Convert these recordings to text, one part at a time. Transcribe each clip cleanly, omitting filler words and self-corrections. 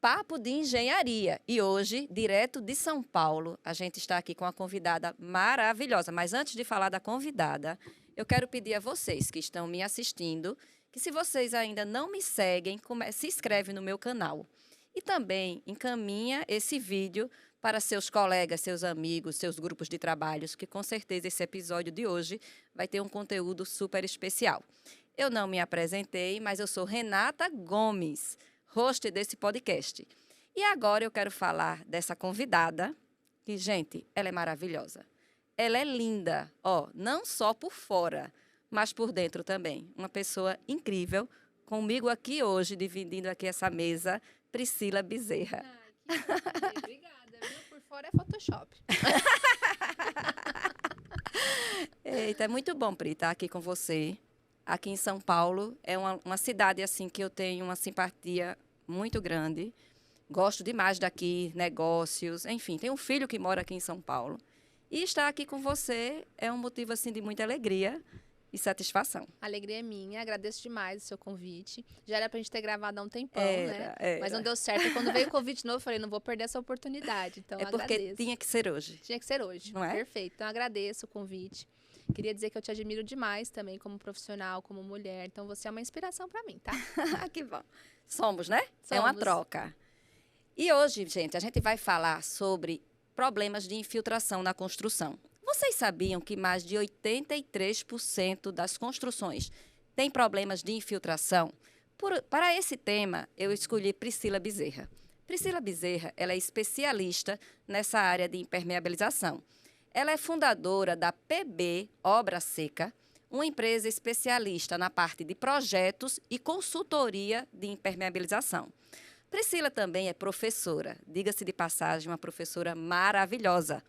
Papo de Engenharia. E hoje, direto de São Paulo, a gente está aqui com uma convidada maravilhosa. Mas antes de falar da convidada, eu quero pedir a vocês que estão me assistindo que, se vocês ainda não me seguem, se inscreve no meu canal. E também encaminha esse vídeo para seus colegas, seus amigos, seus grupos de trabalhos, que com certeza esse episódio de hoje vai ter um conteúdo super especial. Eu não me apresentei, mas eu sou Renata Gomes, host desse podcast. E agora eu quero falar dessa convidada, que, gente, ela é maravilhosa. Ela é linda, não só por fora, mas por dentro também. Uma pessoa incrível. Comigo aqui hoje, dividindo aqui essa mesa, Priscila Bezerra. Ai, que obrigada, viu? Por fora é Photoshop. Eita, é muito bom, Pri, estar aqui com você. Aqui em São Paulo, é uma cidade assim que eu tenho uma simpatia muito grande. Gosto demais daqui, negócios, enfim. Tenho um filho que mora aqui em São Paulo. E estar aqui com você é um motivo assim de muita alegria e satisfação. A alegria é minha, agradeço demais o seu convite. Já era pra gente ter gravado há um tempão, né? Mas não deu certo. E quando veio o convite novo, eu falei, não vou perder essa oportunidade. Então, porque agradeço. tinha que ser hoje. Tinha que ser hoje. Não é? Perfeito. Então, agradeço o convite. Queria dizer que eu te admiro demais também como profissional, como mulher. Então, você é uma inspiração para mim, tá? Que bom. Somos, né? Somos. É uma troca. E hoje, gente, a gente vai falar sobre problemas de infiltração na construção. Vocês sabiam que mais de 83% das construções têm problemas de infiltração? Para esse tema, eu escolhi Priscila Bezerra. Priscila Bezerra, ela é especialista nessa área de impermeabilização. Ela é fundadora da PB Obra Seca, uma empresa especialista na parte de projetos e consultoria de impermeabilização. Priscila também é professora, diga-se de passagem, uma professora maravilhosa,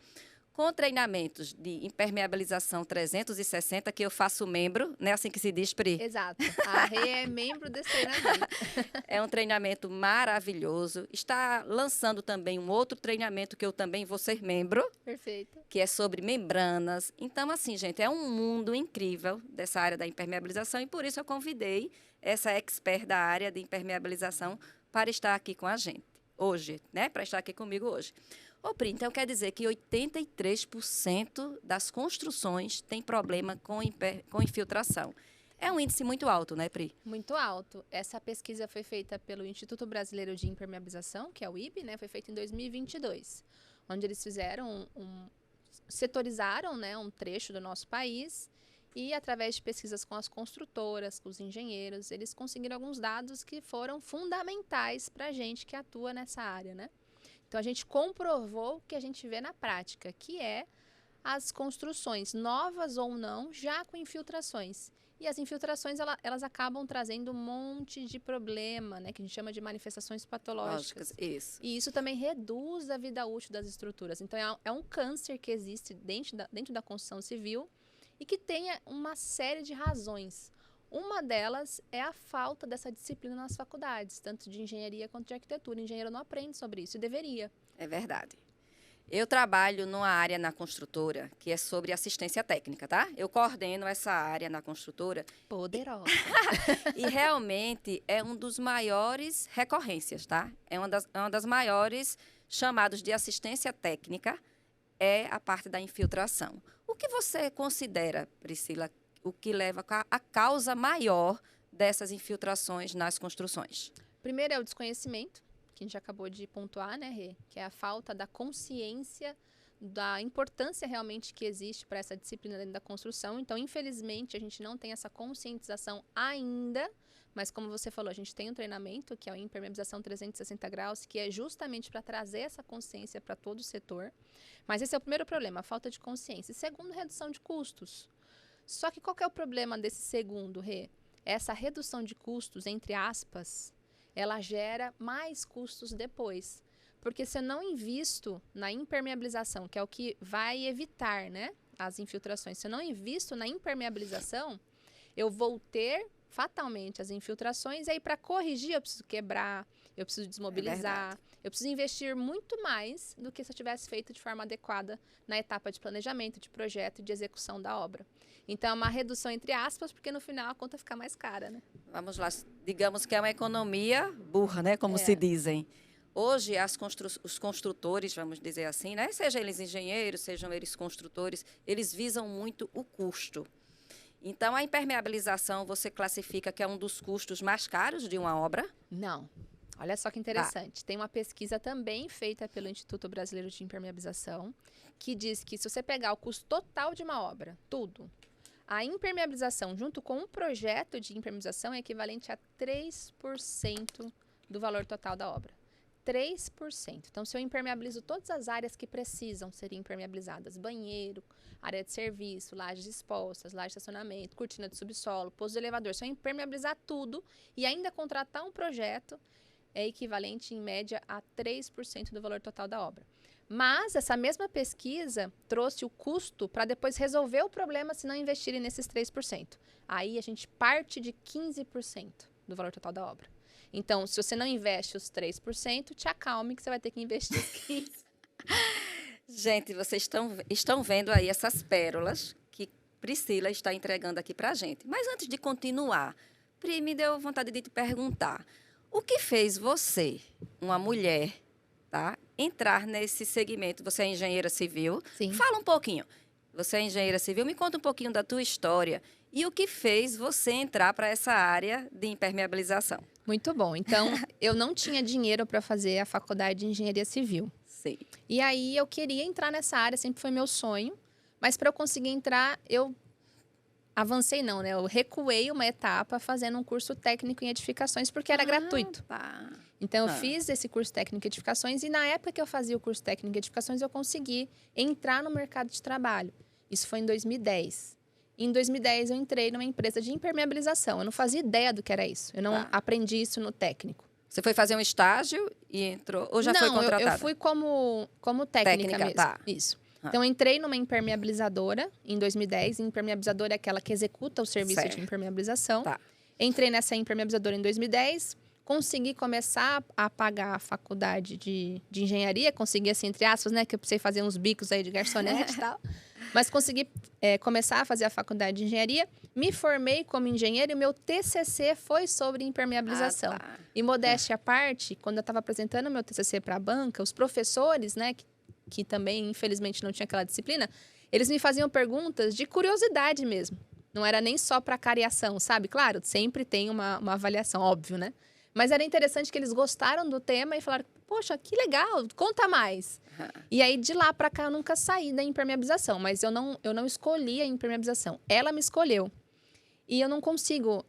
com treinamentos de impermeabilização 360, que eu faço membro, não é assim que se diz, Pri? Exato. A Rê é membro desse treinamento. É um treinamento maravilhoso. Está lançando também um outro treinamento que eu também vou ser membro. Perfeito. Que é sobre membranas. Então, assim, gente, é um mundo incrível dessa área da impermeabilização e por isso eu convidei essa expert da área de impermeabilização para estar aqui com a gente hoje, né? Para estar aqui comigo hoje. Ô, Pri, então quer dizer que 83% das construções tem problema com infiltração. É um índice muito alto, né, Pri? Muito alto. Essa pesquisa foi feita pelo Instituto Brasileiro de Impermeabilização, que é o IB, né? Foi feita em 2022, onde eles fizeram setorizaram, né, um trecho do nosso país e, através de pesquisas com as construtoras, com os engenheiros, eles conseguiram alguns dados que foram fundamentais para a gente que atua nessa área, né? Então, a gente comprovou o que a gente vê na prática, que é as construções, novas ou não, já com infiltrações. E as infiltrações, elas acabam trazendo um monte de problema, né? Que a gente chama de manifestações patológicas. Isso. E isso também reduz a vida útil das estruturas. Então, é um câncer que existe dentro da construção civil e que tem uma série de razões. Uma delas é a falta dessa disciplina nas faculdades, tanto de engenharia quanto de arquitetura. O engenheiro não aprende sobre isso e deveria. É verdade. Eu trabalho numa área na construtora que é sobre assistência técnica, tá? Eu coordeno essa área na construtora. Poderosa. E realmente é um dos maiores recorrências, tá? É uma das maiores chamados de assistência técnica, é a parte da infiltração. O que você considera, Priscila, o que leva a causa maior dessas infiltrações nas construções? Primeiro é o desconhecimento, que a gente acabou de pontuar, né, Rê? Que é a falta da consciência da importância realmente que existe para essa disciplina dentro da construção. Então, infelizmente, a gente não tem essa conscientização ainda, mas como você falou, a gente tem um treinamento, que é a impermeabilização 360 graus, que é justamente para trazer essa consciência para todo o setor. Mas esse é o primeiro problema, a falta de consciência. E segundo, redução de custos. Só que qual que é o problema desse segundo, Rê? Essa redução de custos, entre aspas, ela gera mais custos depois. Porque se eu não invisto na impermeabilização, que é o que vai evitar, né, as infiltrações, se eu não invisto na impermeabilização, eu vou ter fatalmente as infiltrações, e aí para corrigir eu preciso quebrar, eu preciso desmobilizar, eu preciso investir muito mais do que se eu tivesse feito de forma adequada na etapa de planejamento, de projeto e de execução da obra. Então é uma redução entre aspas, porque no final a conta fica mais cara, né? Vamos lá, digamos que é uma economia burra, né, como se dizem. Hoje, os construtores, vamos dizer assim, né? Sejam eles engenheiros, sejam eles construtores, eles visam muito o custo. Então, a impermeabilização, você classifica que é um dos custos mais caros de uma obra? Não. Olha só que interessante. Tem uma pesquisa também feita pelo Instituto Brasileiro de Impermeabilização, que diz que se você pegar o custo total de uma obra, tudo, a impermeabilização junto com um projeto de impermeabilização é equivalente a 3% do valor total da obra. 3%. Então, se eu impermeabilizo todas as áreas que precisam ser impermeabilizadas, banheiro, área de serviço, lajes expostas, laje de estacionamento, cortina de subsolo, pouso de elevador, se eu impermeabilizar tudo e ainda contratar um projeto, é equivalente, em média, a 3% do valor total da obra. Mas essa mesma pesquisa trouxe o custo para depois resolver o problema se não investirem nesses 3%. Aí a gente parte de 15% do valor total da obra. Então, se você não investe os 3%, te acalme que você vai ter que investir os 15%. Gente, vocês estão vendo aí essas pérolas que Priscila está entregando aqui para a gente. Mas antes de continuar, Pri, me deu vontade de te perguntar. O que fez você, uma mulher, tá, entrar nesse segmento? Você é engenheira civil? Sim. Fala um pouquinho. Você é engenheira civil, me conta um pouquinho da tua história. E o que fez você entrar para essa área de impermeabilização? Muito bom. Então, eu não tinha dinheiro para fazer a faculdade de engenharia civil. Sim. E aí, eu queria entrar nessa área, sempre foi meu sonho. Mas para eu conseguir entrar, eu avancei não, né? Eu recuei uma etapa fazendo um curso técnico em edificações, porque era gratuito. Tá. Então, eu fiz esse curso técnico em edificações e na época que eu fazia o curso técnico em edificações, eu consegui entrar no mercado de trabalho. Isso foi em 2010. Em 2010, eu entrei numa empresa de impermeabilização. Eu não fazia ideia do que era isso. Eu não aprendi isso no técnico. Você foi fazer um estágio e entrou? Ou já foi contratada? Não, eu fui como técnica mesmo. Tá. Isso. Então, eu entrei numa impermeabilizadora em 2010. Impermeabilizadora é aquela que executa o serviço de impermeabilização. Tá. Entrei nessa impermeabilizadora em 2010. Consegui começar a pagar a faculdade de engenharia. Consegui, assim, entre aspas, né? Que eu precisei fazer uns bicos aí de garçonete e tal. Mas consegui começar a fazer a faculdade de engenharia. Me formei como engenheiro e o meu TCC foi sobre impermeabilização. Tá. E modéstia à parte, quando eu estava apresentando o meu TCC para a banca, os professores, né, que também, infelizmente, não tinha aquela disciplina, eles me faziam perguntas de curiosidade mesmo. Não era nem só para cariação, sabe? Claro, sempre tem uma avaliação, óbvio, né? Mas era interessante que eles gostaram do tema e falaram, poxa, que legal, conta mais. E aí, de lá para cá, eu nunca saí da impermeabilização, mas eu não escolhi a impermeabilização. Ela me escolheu. E eu não consigo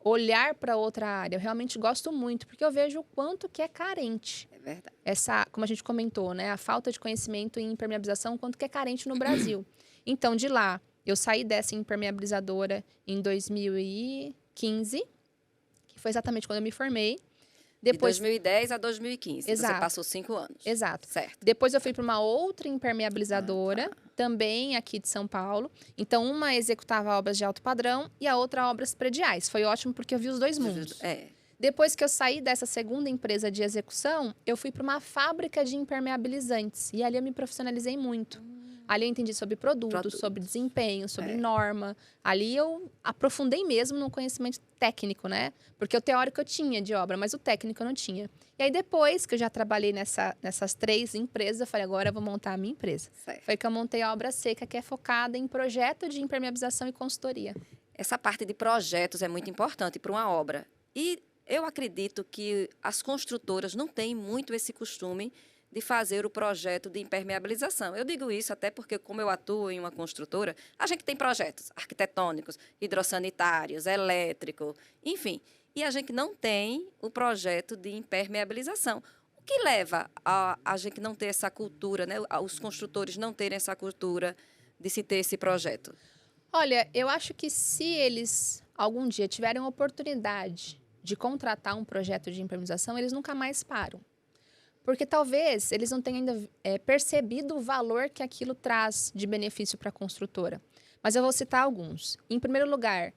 olhar para outra área. Eu realmente gosto muito, porque eu vejo o quanto que é carente. É verdade. Essa, como a gente comentou, né? A falta de conhecimento em impermeabilização, o quanto que é carente no Brasil. Então, de lá, eu saí dessa impermeabilizadora em 2015, que foi exatamente quando eu me formei. Depois, de 2010 a 2015. Exato. Você passou 5 anos. Exato. Certo. Depois eu fui para uma outra impermeabilizadora, também aqui de São Paulo. Então, uma executava obras de alto padrão e a outra obras prediais. Foi ótimo porque eu vi os dois mundos. Depois que eu saí dessa segunda empresa de execução, eu fui para uma fábrica de impermeabilizantes. E ali eu me profissionalizei muito. Ali eu entendi sobre produtos, sobre desempenho, sobre norma. Ali eu aprofundei mesmo no conhecimento técnico, né? Porque o teórico eu tinha de obra, mas o técnico eu não tinha. E aí depois que eu já trabalhei nessas 3 empresas, eu falei, agora eu vou montar a minha empresa. Certo. Foi que eu montei a Obra Seca, que é focada em projeto de impermeabilização e consultoria. Essa parte de projetos é muito importante para uma obra. E eu acredito que as construtoras não têm muito esse costume de fazer o projeto de impermeabilização. Eu digo isso até porque, como eu atuo em uma construtora, a gente tem projetos arquitetônicos, hidrossanitários, elétrico, enfim. E a gente não tem o projeto de impermeabilização. O que leva a gente não ter essa cultura, né? Os construtores não terem essa cultura de se ter esse projeto? Olha, eu acho que se eles algum dia tiverem a oportunidade de contratar um projeto de impermeabilização, eles nunca mais param. Porque talvez eles não tenham ainda percebido o valor que aquilo traz de benefício para a construtora. Mas eu vou citar alguns. Em primeiro lugar,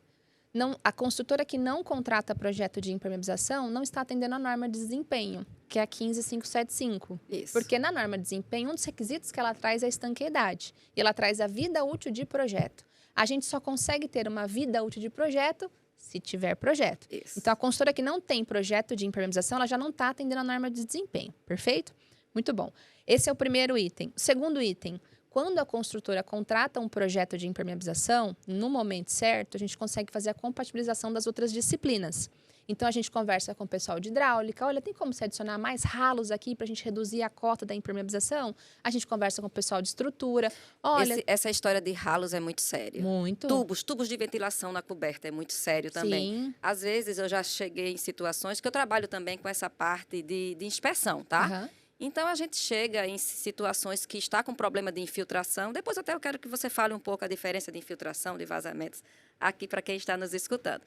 a construtora que não contrata projeto de impermeabilização não está atendendo a norma de desempenho, que é a 15575. Isso. Porque na norma de desempenho, um dos requisitos que ela traz é a estanqueidade. E ela traz a vida útil de projeto. A gente só consegue ter uma vida útil de projeto se tiver projeto. Isso. Então, a consultora que não tem projeto de impermeabilização, ela já não está atendendo a norma de desempenho. Perfeito? Muito bom. Esse é o primeiro item. O segundo item, quando a construtora contrata um projeto de impermeabilização, no momento certo, a gente consegue fazer a compatibilização das outras disciplinas. Então, a gente conversa com o pessoal de hidráulica. Olha, tem como se adicionar mais ralos aqui para a gente reduzir a cota da impermeabilização? A gente conversa com o pessoal de estrutura. Olha, Essa história de ralos é muito séria. muito. Tubos de ventilação na coberta é muito sério também. Sim. Às vezes eu já cheguei em situações que eu trabalho também com essa parte de inspeção, tá? Aham. Então a gente chega em situações que está com problema de infiltração. Depois até eu quero que você fale um pouco a diferença de infiltração, de vazamentos, aqui para quem está nos escutando.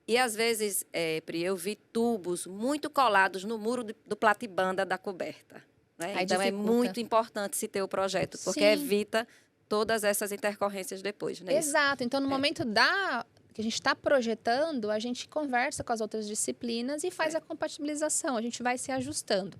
E às vezes, Pri, eu vi tubos muito colados no muro do platibanda da coberta. Né? Aí Então é dificulta. muito importante se ter o projeto, porque Sim. evita todas essas intercorrências depois, né? Exato. Então, no momento que a gente está projetando, a gente conversa com as outras disciplinas e faz a compatibilização. A gente vai se ajustando.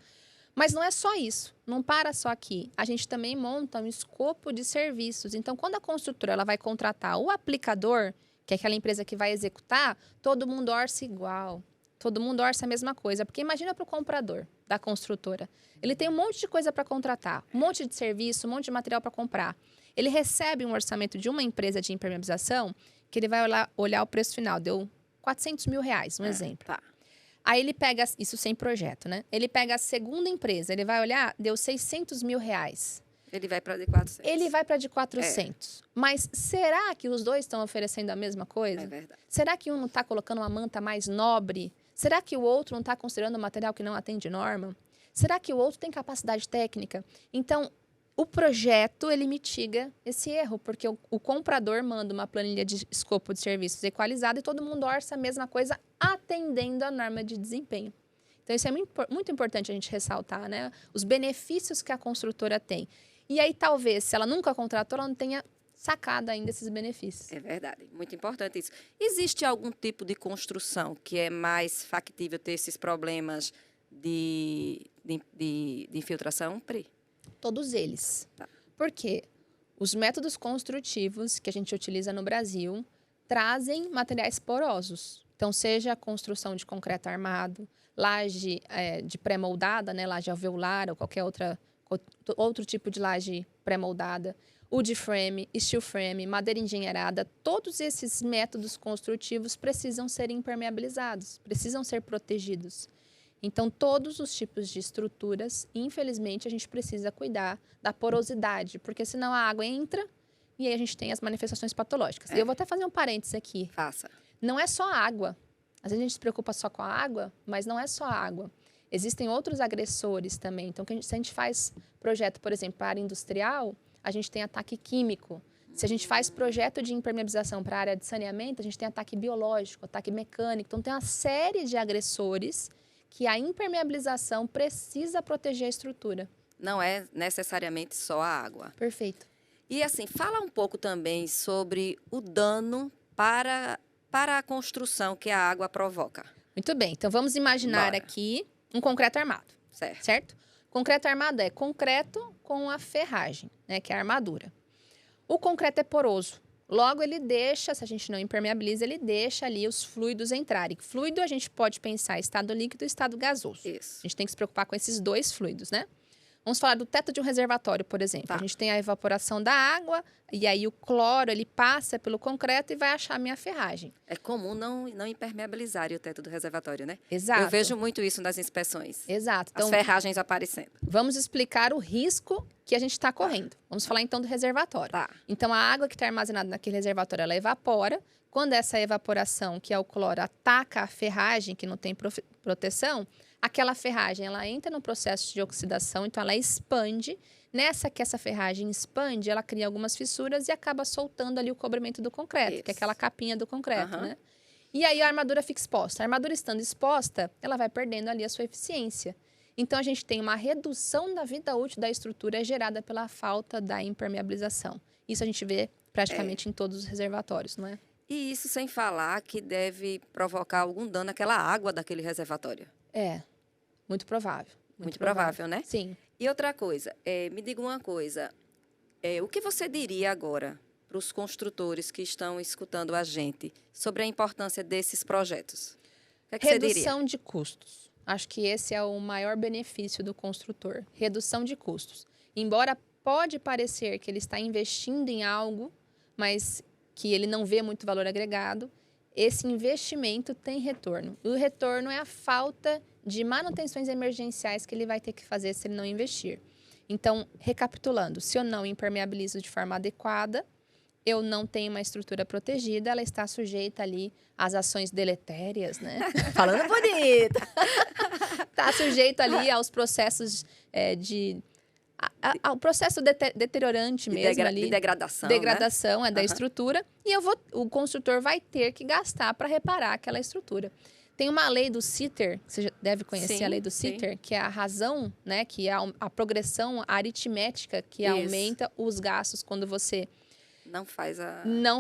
Mas não é só isso. Não para só aqui. A gente também monta um escopo de serviços. Então, quando a construtora ela vai contratar o aplicador, que é aquela empresa que vai executar, todo mundo orça igual. Todo mundo orça a mesma coisa. Porque imagina para o comprador da construtora. Ele tem um monte de coisa para contratar, um monte de serviço, um monte de material para comprar. Ele recebe um orçamento de uma empresa de impermeabilização que ele vai olhar o preço final. Deu R$400 mil, um exemplo. Tá. Aí ele pega, isso sem projeto, né? Ele pega a segunda empresa, ele vai olhar, deu R$600 mil. Ele vai para de 400. Ele vai para de 400. Mas será que os dois estão oferecendo a mesma coisa? É verdade. Será que um não está colocando uma manta mais nobre? Será que o outro não está considerando um material que não atende norma? Será que o outro tem capacidade técnica? Então, o projeto, ele mitiga esse erro, porque o comprador manda uma planilha de escopo de serviços equalizada e todo mundo orça a mesma coisa, atendendo a norma de desempenho. Então, isso é muito importante a gente ressaltar, né? Os benefícios que a construtora tem. E aí, talvez, se ela nunca contratou, ela não tenha sacado ainda esses benefícios. É verdade, muito importante isso. Existe algum tipo de construção que é mais factível ter esses problemas de infiltração, Pri? Todos eles. Tá. Por quê? Os métodos construtivos que a gente utiliza no Brasil trazem materiais porosos. Então, seja a construção de concreto armado, laje de pré-moldada, né, laje alveolar ou qualquer outro tipo de laje pré-moldada, wood frame, steel frame, madeira engenheirada, todos esses métodos construtivos precisam ser impermeabilizados, precisam ser protegidos. Então, todos os tipos de estruturas, infelizmente, a gente precisa cuidar da porosidade, porque senão a água entra e aí a gente tem as manifestações patológicas. E eu vou até fazer um parênteses aqui. Faça. Não é só a água. Às vezes a gente se preocupa só com a água, mas não é só a água. Existem outros agressores também. Então, se a gente faz projeto, por exemplo, para a área industrial, a gente tem ataque químico. Se a gente faz projeto de impermeabilização para a área de saneamento, a gente tem ataque biológico, ataque mecânico. Então, tem uma série de agressores que a impermeabilização precisa proteger a estrutura. Não é necessariamente só a água. Perfeito. E assim, fala um pouco também sobre o dano para a construção que a água provoca. Muito bem. Então, vamos imaginar aqui um concreto armado. Certo? Concreto armado é concreto com a ferragem, né, que é a armadura. O concreto é poroso. Logo, ele deixa, se a gente não impermeabiliza, ele deixa ali os fluidos entrarem. Fluido, a gente pode pensar estado líquido e estado gasoso. Isso. A gente tem que se preocupar com esses dois fluidos, né? Vamos falar do teto de um reservatório, por exemplo. Tá. A gente tem a evaporação da água, e aí o cloro, ele passa pelo concreto e vai achar a minha ferragem. É comum não impermeabilizar o teto do reservatório, né? Exato. Eu vejo muito isso nas inspeções. Exato. As ferragens aparecendo. Vamos explicar o risco que a gente está correndo. Vamos falar então do reservatório. Tá. Então, a água que está armazenada naquele reservatório, ela evapora. Quando essa evaporação, que é o cloro, ataca a ferragem, que não tem proteção, aquela ferragem, ela entra no processo de oxidação, então ela expande. Nessa que essa ferragem expande, ela cria algumas fissuras e acaba soltando ali o cobrimento do concreto, Isso. que é aquela capinha do concreto, Aham. né? E aí a armadura fica exposta. A armadura estando exposta, ela vai perdendo ali a sua eficiência. Então, a gente tem uma redução da vida útil da estrutura gerada pela falta da impermeabilização. Isso a gente vê praticamente em todos os reservatórios, não é? E isso sem falar que deve provocar algum dano àquela água daquele reservatório. É, muito provável. Muito provável, né? Sim. E outra coisa, me diga uma coisa. O que você diria agora para os construtores que estão escutando a gente sobre a importância desses projetos? O que é que você diria? Redução de custos. Acho que esse é o maior benefício do construtor. Redução de custos. Embora pode parecer que ele está investindo em algo, mas que ele não vê muito valor agregado, esse investimento tem retorno. E o retorno é a falta de manutenções emergenciais que ele vai ter que fazer se ele não investir. Então, recapitulando, se eu não impermeabilizo de forma adequada, eu não tenho uma estrutura protegida, ela está sujeita ali às ações deletérias, né? Falando bonito! Está sujeito ali aos processos ao processo deteriorante mesmo ali. De degradação, Degradação, né? da estrutura. E o construtor vai ter que gastar para reparar aquela estrutura. Tem uma lei do Sitter, você já deve conhecer. Sim, a lei do Sitter, que é a razão, né? Que é a progressão aritmética que aumenta os gastos quando você não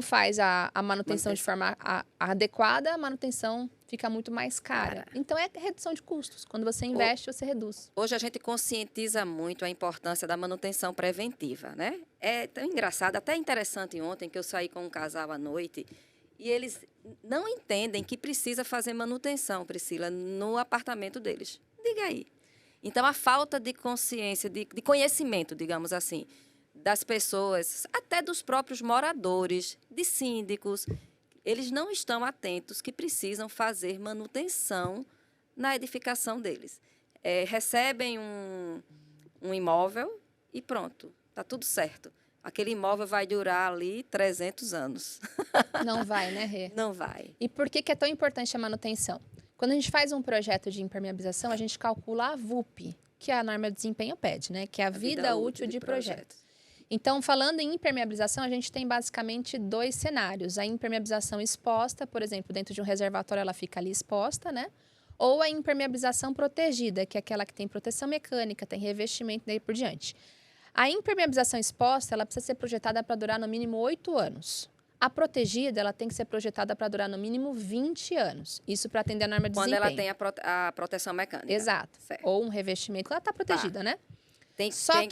faz a manutenção de forma adequada, a manutenção fica muito mais cara. Então, é redução de custos. Quando você investe, você reduz. Hoje a gente conscientiza muito a importância da manutenção preventiva, né? É tão engraçado, até interessante ontem que eu saí com um casal à noite e eles não entendem que precisa fazer manutenção, Priscila, no apartamento deles. Diga aí. Então, a falta de consciência, de conhecimento, digamos assim, das pessoas, até dos próprios moradores, de síndicos, eles não estão atentos que precisam fazer manutenção na edificação deles. Recebem um imóvel e pronto, está tudo certo. Aquele imóvel vai durar ali 300 anos. Não vai, né, Rê? Não vai. E por que é tão importante a manutenção? Quando a gente faz um projeto de impermeabilização, a gente calcula a VUP, que a norma de desempenho pede, né? Que é a vida útil de projeto. Então, falando em impermeabilização, a gente tem basicamente 2 cenários. A impermeabilização exposta, por exemplo, dentro de um reservatório, ela fica ali exposta, né? Ou a impermeabilização protegida, que é aquela que tem proteção mecânica, tem revestimento e daí por diante. A impermeabilização exposta, ela precisa ser projetada para durar no mínimo 8 anos. A protegida, ela tem que ser projetada para durar no mínimo 20 anos. Isso para atender a norma de desempenho. Quando ela tem a proteção mecânica. Exato. Certo. Ou um revestimento, ela está protegida, né? Tem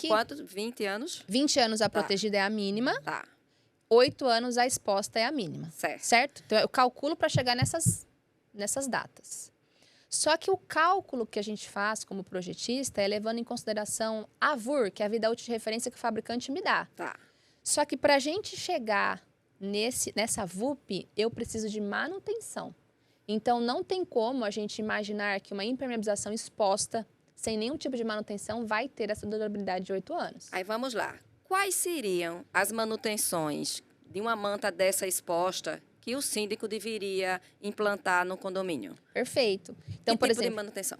quantos? 20 anos? 20 anos a protegida é a mínima. Tá. 8 anos a exposta é a mínima. Certo? Então, eu calculo para chegar nessas datas. Só que o cálculo que a gente faz como projetista é levando em consideração a VUR, que é a vida útil de referência que o fabricante me dá. Tá. Só que para a gente chegar nessa VUP, eu preciso de manutenção. Então, não tem como a gente imaginar que uma impermeabilização exposta, sem nenhum tipo de manutenção, vai ter essa durabilidade de 8 anos. Aí vamos lá. Quais seriam as manutenções de uma manta dessa exposta que o síndico deveria implantar no condomínio? Perfeito. Então, por exemplo, de manutenção?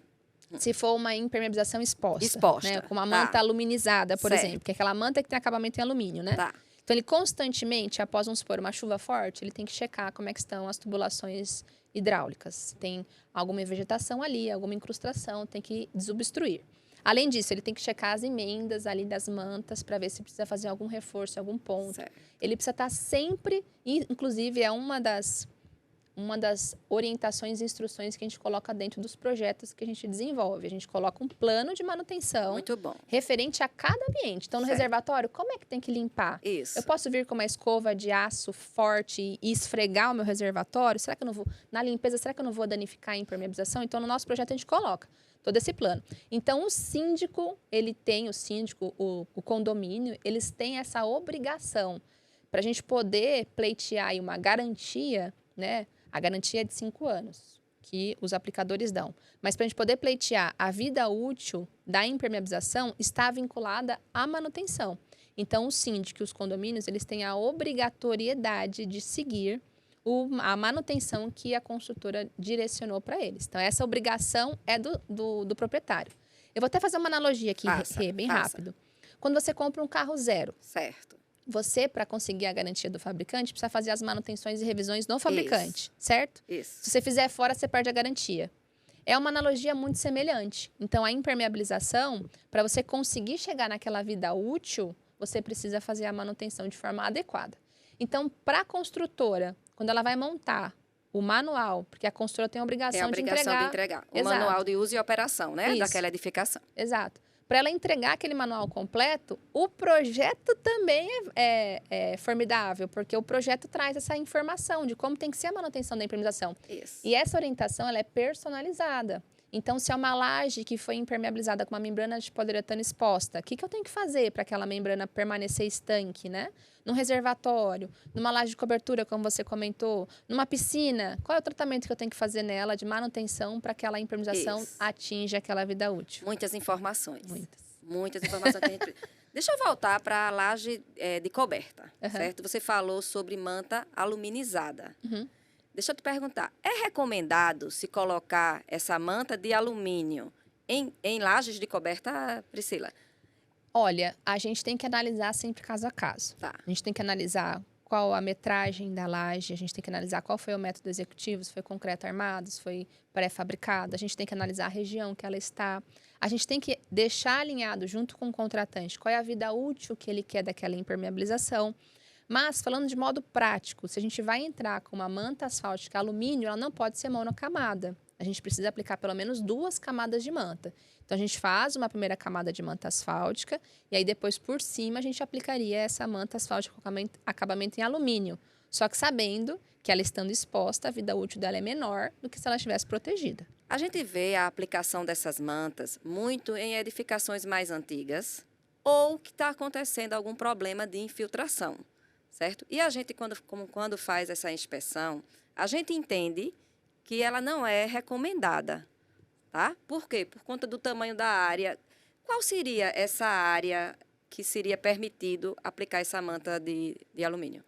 Se for uma impermeabilização exposta. Né? Com uma manta aluminizada, por exemplo, que é aquela manta que tem acabamento em alumínio, né? Tá. Então, ele constantemente, após, vamos supor, uma chuva forte, ele tem que checar como é que estão as tubulações hidráulicas. Tem alguma vegetação ali, alguma incrustação, tem que desobstruir. Além disso, ele tem que checar as emendas ali das mantas para ver se precisa fazer algum reforço, algum ponto. Certo. Ele precisa estar sempre, inclusive é uma das orientações e instruções que a gente coloca dentro dos projetos que a gente desenvolve. A gente coloca um plano de manutenção. Muito bom. Referente a cada ambiente. Então, no reservatório, como é que tem que limpar? Isso. Eu posso vir com uma escova de aço forte e esfregar o meu reservatório? Será que eu não vou... Na limpeza, será que eu não vou danificar a impermeabilização? Então, no nosso projeto, a gente coloca todo esse plano. Então, o síndico, o condomínio, eles têm essa obrigação para a gente poder pleitear aí uma garantia, né? A garantia é de 5 anos, que os aplicadores dão. Mas para a gente poder pleitear a vida útil da impermeabilização, está vinculada à manutenção. Então, o síndico e os condomínios, eles têm a obrigatoriedade de seguir a manutenção que a construtora direcionou para eles. Então, essa obrigação é do proprietário. Eu vou até fazer uma analogia aqui, bem rápido. Quando você compra um carro zero. Certo. Você, para conseguir a garantia do fabricante, precisa fazer as manutenções e revisões no fabricante, certo? Isso. Se você fizer fora, você perde a garantia. É uma analogia muito semelhante. Então, a impermeabilização, para você conseguir chegar naquela vida útil, você precisa fazer a manutenção de forma adequada. Então, para a construtora, quando ela vai montar o manual, porque a construtora tem a obrigação, de entregar. O manual de uso e operação, né? Isso. Daquela edificação. Exato. para ela entregar aquele manual completo, o projeto também é formidável, porque o projeto traz essa informação de como tem que ser a manutenção da impermeabilização. Isso. E essa orientação, ela é personalizada. Então, se é uma laje que foi impermeabilizada com uma membrana de poliuretano exposta, o que eu tenho que fazer para aquela membrana permanecer estanque, né? Num reservatório, numa laje de cobertura, como você comentou, numa piscina, qual é o tratamento que eu tenho que fazer nela de manutenção para que aquela impermeabilização atinja aquela vida útil? Muitas informações. Muitas. Muitas informações que a gente... Deixa eu voltar para a laje de coberta, certo? Você falou sobre manta aluminizada. Deixa eu te perguntar, é recomendado se colocar essa manta de alumínio em lajes de coberta, Priscila? Olha, a gente tem que analisar sempre caso a caso. Tá. A gente tem que analisar qual a metragem da laje, a gente tem que analisar qual foi o método executivo, se foi concreto armado, se foi pré-fabricado, a gente tem que analisar a região que ela está. A gente tem que deixar alinhado junto com o contratante qual é a vida útil que ele quer daquela impermeabilização. Mas, falando de modo prático, se a gente vai entrar com uma manta asfáltica alumínio, ela não pode ser monocamada. A gente precisa aplicar pelo menos 2 camadas de manta. Então, a gente faz uma primeira camada de manta asfáltica e aí depois, por cima, a gente aplicaria essa manta asfáltica com acabamento em alumínio. Só que sabendo que ela estando exposta, a vida útil dela é menor do que se ela estivesse protegida. A gente vê a aplicação dessas mantas muito em edificações mais antigas ou que está acontecendo algum problema de infiltração, certo? E a gente, quando faz essa inspeção, a gente entende que ela não é recomendada, tá? Por quê? Por conta do tamanho da área. Qual seria essa área que seria permitido aplicar essa manta de alumínio?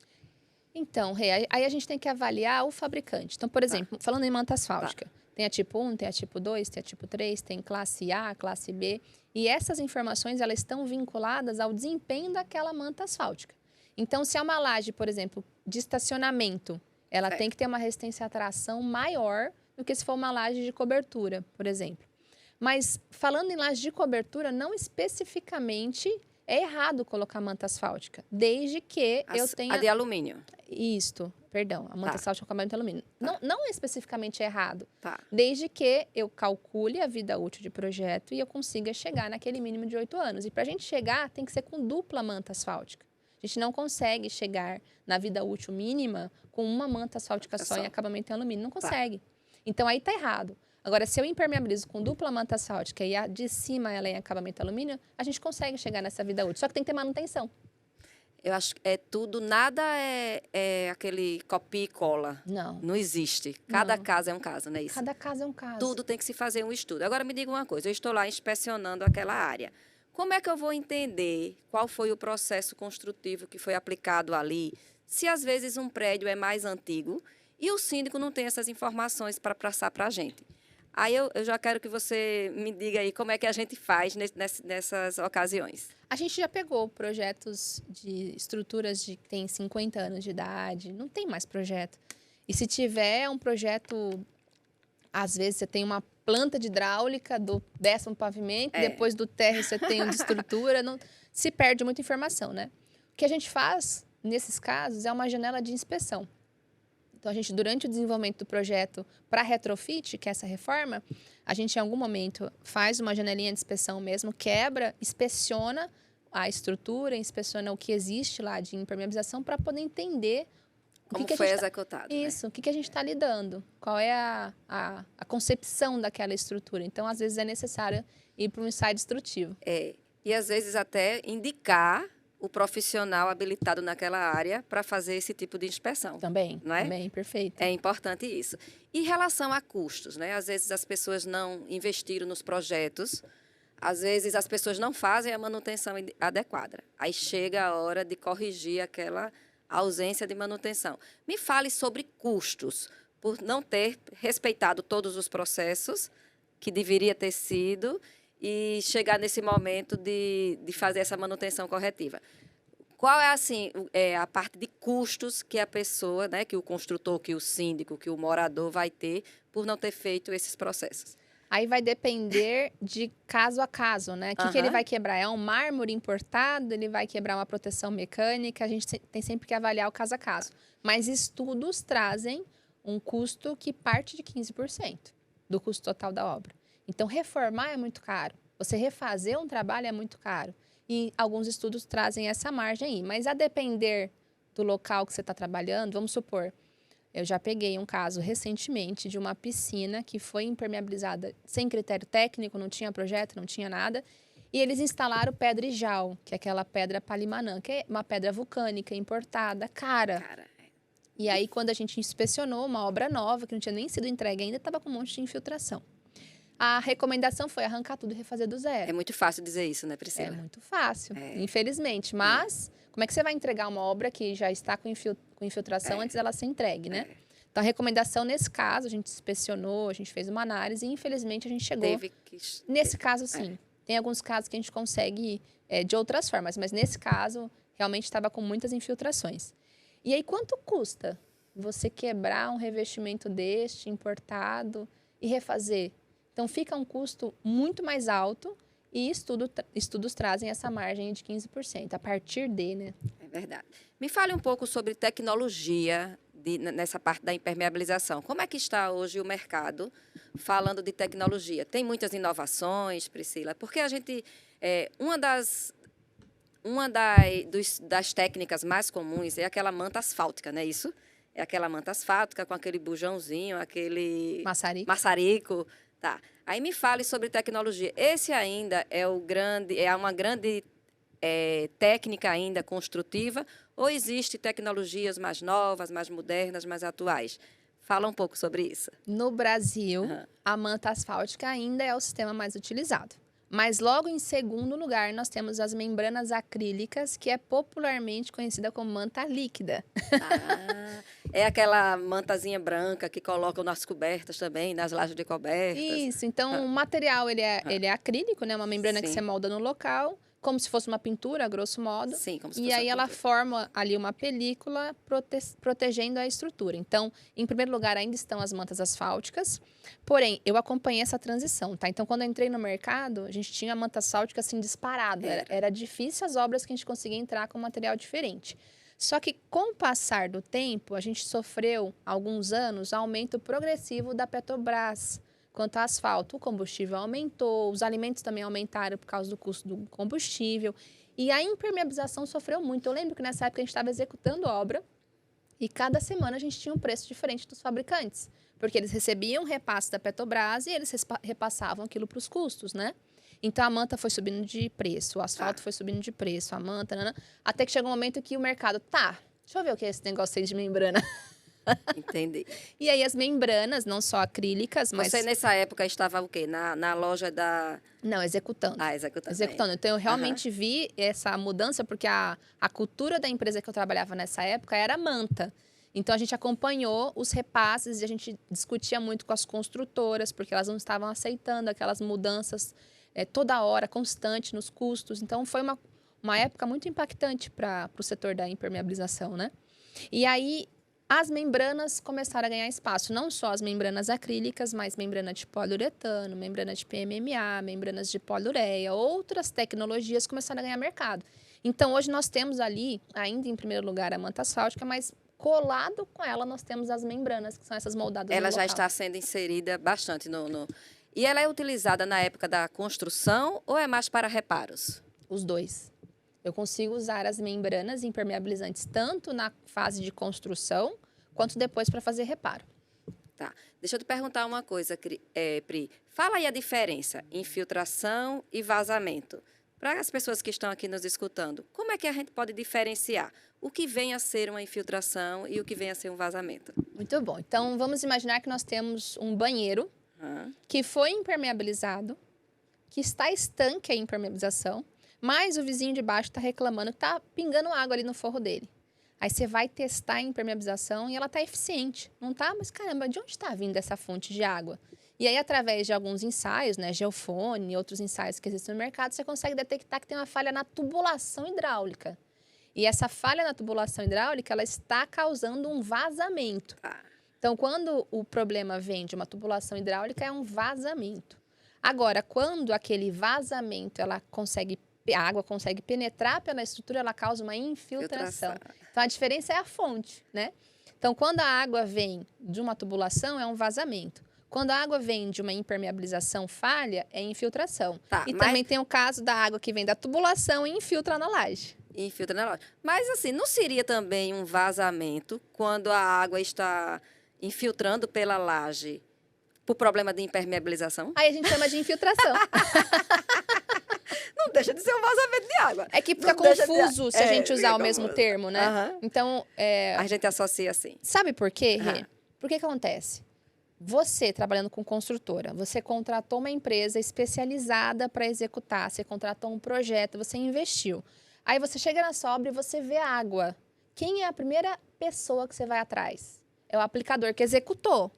Então, Rê, aí a gente tem que avaliar o fabricante. Então, por exemplo, falando em manta asfáltica, tem a tipo 1, tem a tipo 2, tem a tipo 3, tem classe A, classe B. E essas informações, elas estão vinculadas ao desempenho daquela manta asfáltica. Então, se é uma laje, por exemplo, de estacionamento, ela tem que ter uma resistência à tração maior do que se for uma laje de cobertura, por exemplo. Mas, falando em laje de cobertura, não especificamente é errado colocar manta asfáltica, desde que eu tenha... A de alumínio. Isto, perdão, a manta asfáltica com acabamento de alumínio. Não especificamente é errado, desde que eu calcule a vida útil de projeto e eu consiga chegar naquele mínimo de 8 anos. E para a gente chegar, tem que ser com dupla manta asfáltica. A gente não consegue chegar na vida útil mínima com uma manta asfáltica só em acabamento em alumínio. Não consegue. Então, aí tá errado. Agora, se eu impermeabilizo com dupla manta asfáltica e a de cima ela é em acabamento em alumínio, a gente consegue chegar nessa vida útil. Só que tem que ter manutenção. Eu acho que nada é aquele copia e cola. Não. Não existe. Cada caso é um caso, não é isso? Cada caso é um caso. Tudo tem que se fazer um estudo. Agora, me diga uma coisa. Eu estou lá inspecionando aquela área. Como é que eu vou entender qual foi o processo construtivo que foi aplicado ali, se às vezes um prédio é mais antigo e o síndico não tem essas informações para passar para a gente? Aí eu já quero que você me diga aí como é que a gente faz nessas ocasiões. A gente já pegou projetos de estruturas que têm 50 anos de idade, não tem mais projeto. E se tiver um projeto, às vezes você tem uma planta de hidráulica do 10º pavimento, depois do térreo você tem um de estrutura, se perde muita informação, né? O que a gente faz, nesses casos, é uma janela de inspeção. Então, a gente, durante o desenvolvimento do projeto para retrofit, que é essa reforma, a gente, em algum momento, faz uma janelinha de inspeção mesmo, quebra, inspeciona a estrutura, inspeciona o que existe lá de impermeabilização para poder entender como foi executado. Isso, o que a gente está lidando, qual é a concepção daquela estrutura. Então, às vezes, é necessário ir para um ensaio destrutivo. E, às vezes, até indicar o profissional habilitado naquela área para fazer esse tipo de inspeção. Também, não é? Também, perfeito. É importante isso. Em relação a custos, né? Às vezes as pessoas não investiram nos projetos, às vezes as pessoas não fazem a manutenção adequada. Aí chega a hora de corrigir aquela ausência de manutenção. Me fale sobre custos, por não ter respeitado todos os processos que deveria ter sido e chegar nesse momento de fazer essa manutenção corretiva. Qual é, assim, a parte de custos que a pessoa, né, que o construtor, que o síndico, que o morador vai ter por não ter feito esses processos? Aí vai depender de caso a caso, né? O que ele vai quebrar? É um mármore importado? Ele vai quebrar uma proteção mecânica? A gente tem sempre que avaliar o caso a caso. Mas estudos trazem um custo que parte de 15% do custo total da obra. Então, reformar é muito caro. Você refazer um trabalho é muito caro. E alguns estudos trazem essa margem aí. Mas a depender do local que você está trabalhando, vamos supor, eu já peguei um caso recentemente de uma piscina que foi impermeabilizada sem critério técnico, não tinha projeto, não tinha nada. E eles instalaram pedrijal, que é aquela pedra palimanã, que é uma pedra vulcânica importada, cara. E aí, quando a gente inspecionou uma obra nova, que não tinha nem sido entregue ainda, estava com um monte de infiltração. A recomendação foi arrancar tudo e refazer do zero. É muito fácil dizer isso, né, Priscila? É muito fácil, infelizmente. Mas, como é que você vai entregar uma obra que já está com infiltração antes dela ser entregue, né? Então, a recomendação nesse caso, a gente inspecionou, a gente fez uma análise e, infelizmente, a gente chegou... Nesse caso, sim. Tem alguns casos que a gente consegue de outras formas, mas nesse caso, realmente estava com muitas infiltrações. E aí, quanto custa você quebrar um revestimento deste, importado, e refazer? Então, fica um custo muito mais alto e estudos trazem essa margem de 15%, a partir de, né? É verdade. Me fale um pouco sobre tecnologia nessa parte da impermeabilização. Como é que está hoje o mercado falando de tecnologia? Tem muitas inovações, Priscila? Porque a gente... Uma das técnicas mais comuns é aquela manta asfáltica, não é isso? É aquela manta asfáltica com aquele bujãozinho, aquele... Maçarico. Tá. Aí me fale sobre tecnologia. Esse ainda é uma grande técnica ainda construtiva ou existe tecnologias mais novas, mais modernas, mais atuais? Fala um pouco sobre isso. No Brasil, a manta asfáltica ainda é o sistema mais utilizado. Mas logo em segundo lugar, nós temos as membranas acrílicas, que é popularmente conhecida como manta líquida. É aquela mantazinha branca que colocam nas cobertas também, nas lajes de cobertas. Isso, então o material ele é acrílico, né? Uma membrana que você molda no local, como se fosse uma pintura, a grosso modo. Sim, como se e fosse aí ela forma ali uma película protegendo a estrutura. Então, em primeiro lugar, ainda estão as mantas asfálticas. Porém, eu acompanhei essa transição, tá? Então, quando eu entrei no mercado, a gente tinha a manta asfáltica assim disparado. Era difícil as obras que a gente conseguia entrar com material diferente. Só que com o passar do tempo, a gente sofreu, há alguns anos, aumento progressivo da Petrobras. Quanto ao asfalto, o combustível aumentou, os alimentos também aumentaram por causa do custo do combustível. E a impermeabilização sofreu muito. Eu lembro que nessa época a gente estava executando obra e cada semana a gente tinha um preço diferente dos fabricantes. Porque eles recebiam repasse da Petrobras e eles repassavam aquilo para os custos, né? Então, a manta foi subindo de preço, o asfalto foi subindo de preço, a manta... Até que chegou um momento que o mercado... Deixa eu ver o que é esse negócio aí de membrana. Entendi. E aí, as membranas, não só acrílicas, mas... Você, nessa época, estava o quê? Na loja da... Não, executando. Executando. Então, eu realmente vi essa mudança, porque a cultura da empresa que eu trabalhava nessa época era manta. Então, a gente acompanhou os repasses e a gente discutia muito com as construtoras, porque elas não estavam aceitando aquelas mudanças toda hora, constante nos custos. Então, foi uma época muito impactante para o setor da impermeabilização, né? E aí, as membranas começaram a ganhar espaço. Não só as membranas acrílicas, mas membrana de poliuretano, membrana de PMMA, membranas de poliureia. Outras tecnologias começaram a ganhar mercado. Então, hoje nós temos ali, ainda em primeiro lugar, a manta asfáltica, mas colado com ela nós temos as membranas, que são essas moldadas no local. Ela já está sendo inserida bastante no... E ela é utilizada na época da construção ou é mais para reparos? Os dois. Eu consigo usar as membranas impermeabilizantes tanto na fase de construção, quanto depois para fazer reparo. Tá. Deixa eu te perguntar uma coisa, Pri. Fala aí a diferença, infiltração e vazamento. Para as pessoas que estão aqui nos escutando, como é que a gente pode diferenciar o que vem a ser uma infiltração e o que vem a ser um vazamento? Muito bom. Então, vamos imaginar que nós temos um banheiro que foi impermeabilizado, que está estanque a impermeabilização, mas o vizinho de baixo está reclamando que está pingando água ali no forro dele. Aí você vai testar a impermeabilização e ela está eficiente. Não está? Mas caramba, de onde está vindo essa fonte de água? E aí, através de alguns ensaios, né, geofone e outros ensaios que existem no mercado, você consegue detectar que tem uma falha na tubulação hidráulica. E essa falha na tubulação hidráulica, ela está causando um vazamento. Então, quando o problema vem de uma tubulação hidráulica, é um vazamento. Agora, quando aquele vazamento, a água consegue penetrar pela estrutura, ela causa uma infiltração. Então, a diferença é a fonte, né? Então, quando a água vem de uma tubulação, é um vazamento. Quando a água vem de uma impermeabilização falha, é infiltração. Tá, E mas também tem o caso da água que vem da tubulação e infiltra na laje. infiltra na loja. Mas assim, não seria também um vazamento quando a água está infiltrando pela laje por problema de impermeabilização? Aí a gente chama de infiltração. Não deixa de ser um vazamento de água. É que fica Não deixa de- confuso se a gente usar fica o mesmo confuso. termo, né? Aham. Então, A gente associa assim. sabe por quê, Rê? Aham. Por que acontece? Você, trabalhando com construtora, você contratou uma empresa especializada para executar, você contratou um projeto, você investiu. Aí você chega na sua obra e você vê água. Quem é a primeira pessoa que você vai atrás? É o aplicador que executou.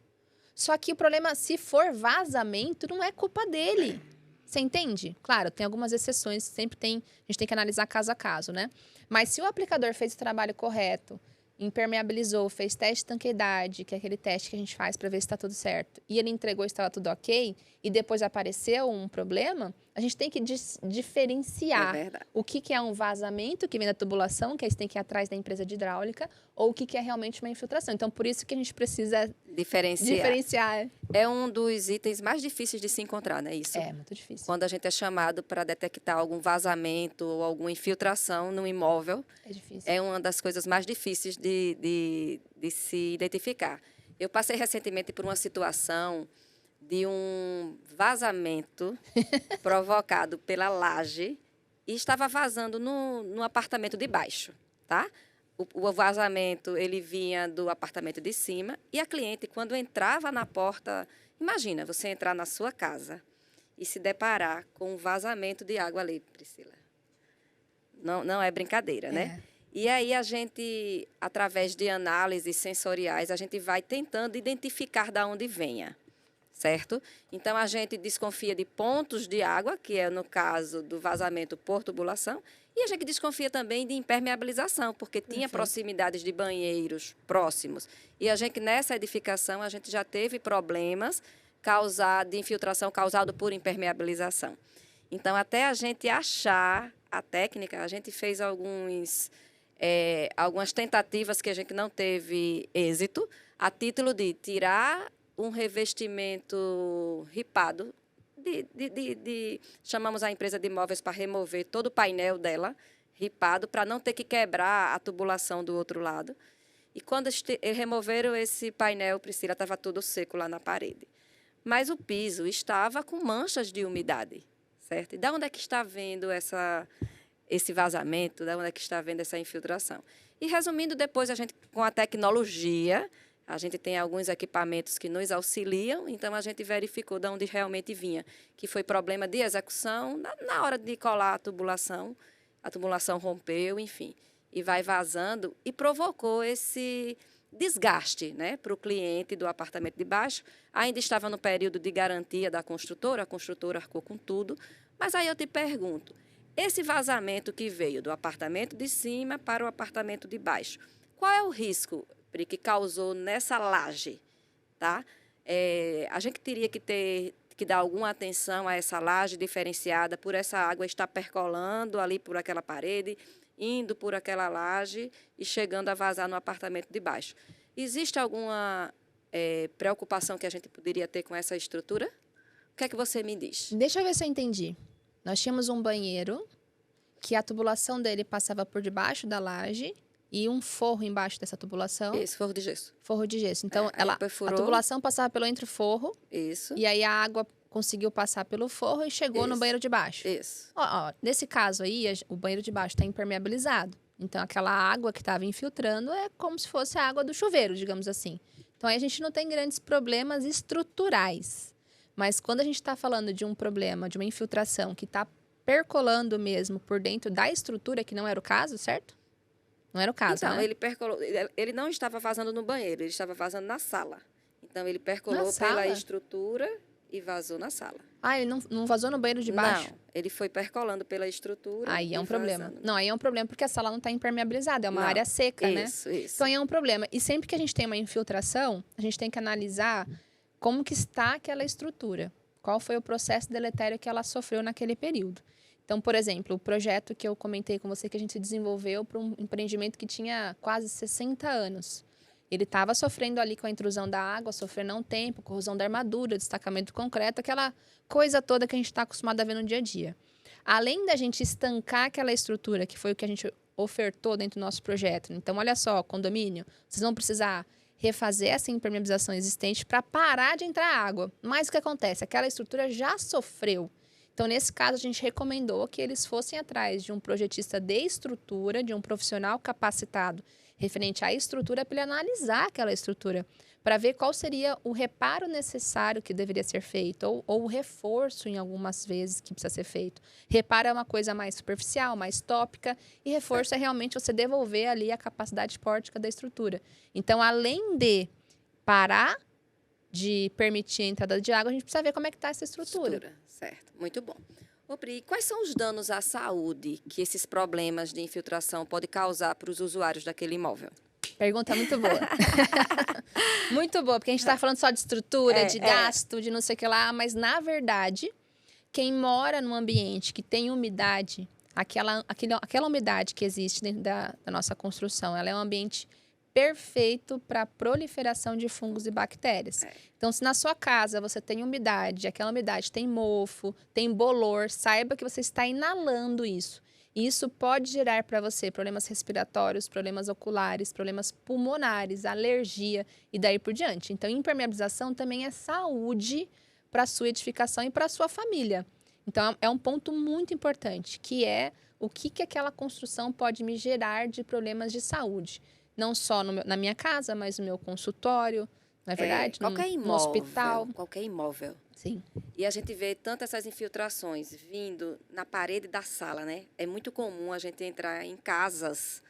Só que o problema, se for vazamento, não é culpa dele. Você entende? Claro, tem algumas exceções, sempre tem, a gente tem que analisar caso a caso, né? Mas se o aplicador fez o trabalho correto, impermeabilizou, fez teste de tanqueidade, que é aquele teste que a gente faz para ver se está tudo certo, e ele entregou e estava tudo ok, e depois apareceu um problema, a gente tem que É diferenciar verdade. o que é um vazamento que vem da tubulação, que aí você tem que ir atrás da empresa de hidráulica, ou o que é realmente uma infiltração. Então, por isso que a gente precisa diferenciar. É um dos itens mais difíceis de se encontrar, né? Isso. É, muito difícil. Quando a gente é chamado para detectar algum vazamento ou alguma infiltração no imóvel, É difícil. é uma das coisas mais difíceis de se identificar. Eu passei recentemente por uma situação de um vazamento provocado pela laje e estava vazando no apartamento de baixo, tá? O vazamento, ele vinha do apartamento de cima e a cliente, quando entrava na porta... Imagina, você entrar na sua casa e se deparar com um vazamento de água ali, Priscila. Não é brincadeira, né? E aí a gente, através de análises sensoriais, a gente vai tentando identificar de onde venha, certo? Então, a gente desconfia de pontos de água, que é no caso do vazamento por tubulação, e a gente desconfia também de impermeabilização, porque tinha proximidades de banheiros próximos. E a gente, nessa edificação, a gente já teve problemas de infiltração causado por impermeabilização. Então, até a gente achar a técnica, a gente fez algumas tentativas que a gente não teve êxito, a título de tirar um revestimento ripado, chamamos a empresa de imóveis para remover todo o painel dela, ripado, para não ter que quebrar a tubulação do outro lado. E quando removeram esse painel, Priscila, estava tudo seco lá na parede. Mas o piso estava com manchas de umidade, certo? E de onde é que está vendo esse vazamento, de onde é que está vendo essa infiltração? E, resumindo, depois a gente, com a tecnologia, a gente tem alguns equipamentos que nos auxiliam, então a gente verificou de onde realmente vinha, que foi problema de execução, na hora de colar a tubulação rompeu, enfim, e vai vazando, e provocou esse desgaste, né, para o cliente do apartamento de baixo. Ainda estava no período de garantia da construtora, a construtora arcou com tudo, mas aí eu te pergunto, esse vazamento que veio do apartamento de cima para o apartamento de baixo, qual é o risco que causou nessa laje, tá? A gente teria que dar alguma atenção a essa laje diferenciada por essa água estar percolando ali por aquela parede, indo por aquela laje e chegando a vazar no apartamento de baixo. Existe alguma preocupação que a gente poderia ter com essa estrutura? O que é que você me diz? Deixa eu ver se eu entendi. Nós tínhamos um banheiro que a tubulação dele passava por debaixo da laje e um forro embaixo dessa tubulação. Isso, forro de gesso. Forro de gesso. Então, Aí a perfurou. tubulação passava pelo entre-forro. Isso. E aí a água conseguiu passar pelo forro e chegou no Isso. banheiro de baixo. Isso. Nesse caso aí, o banheiro de baixo está impermeabilizado. Então, aquela água que estava infiltrando é como se fosse a água do chuveiro, digamos assim. Então, aí a gente não tem grandes problemas estruturais. Mas quando a gente está falando de um problema, de uma infiltração que está percolando mesmo por dentro da estrutura, que não era o caso, certo? Não era o caso, Então, né? ele percolou. Ele não estava vazando no banheiro, ele estava vazando na sala. Então, ele percolou Na sala? pela estrutura e vazou na sala. Ele não vazou no banheiro de baixo? Não, ele foi percolando pela estrutura. Aí é e um problema. vazando. Não, aí é um problema porque a sala não está impermeabilizada, é uma Não, área seca, né? Isso. Então aí é um problema. E sempre que a gente tem uma infiltração, a gente tem que analisar como que está aquela estrutura. Qual foi o processo deletério que ela sofreu naquele período. Então, por exemplo, o projeto que eu comentei com você que a gente desenvolveu para um empreendimento que tinha quase 60 anos. Ele estava sofrendo ali com a intrusão da água, sofrendo há um tempo, corrosão da armadura, destacamento do concreto, aquela coisa toda que a gente está acostumado a ver no dia a dia. Além da gente estancar aquela estrutura, que foi o que a gente ofertou dentro do nosso projeto. Então, olha só, condomínio, vocês vão precisar refazer essa impermeabilização existente para parar de entrar água. Mas o que acontece? Aquela estrutura já sofreu. Então, nesse caso, a gente recomendou que eles fossem atrás de um projetista de estrutura, de um profissional capacitado referente à estrutura, para ele analisar aquela estrutura, para ver qual seria o reparo necessário que deveria ser feito, ou o reforço, em algumas vezes, que precisa ser feito. Reparo é uma coisa mais superficial, mais tópica, e reforço é realmente você devolver ali a capacidade pórtica da estrutura. Então, além de parar de permitir a entrada de água, a gente precisa ver como é que está essa estrutura. Certo, muito bom. Ô, Pri, quais são os danos à saúde que esses problemas de infiltração podem causar para os usuários daquele imóvel? Pergunta muito boa. Muito boa, porque a gente está falando só de estrutura, de gasto, de não sei o que lá, mas, na verdade, quem mora num ambiente que tem umidade, aquela umidade que existe dentro da nossa construção, ela é um ambiente perfeito para a proliferação de fungos e bactérias. Então, se na sua casa você tem umidade, aquela umidade tem mofo, tem bolor, saiba que você está inalando isso. E isso pode gerar para você problemas respiratórios, problemas oculares, problemas pulmonares, alergia e daí por diante. Então, impermeabilização também é saúde para a sua edificação e para a sua família. Então, é um ponto muito importante, que é o que aquela construção pode me gerar de problemas de saúde. Não só na minha casa, mas no meu consultório, não é verdade? Qualquer imóvel, no hospital. Qualquer imóvel. Sim. E a gente vê tanto essas infiltrações vindo na parede da sala, né? É muito comum a gente entrar em casas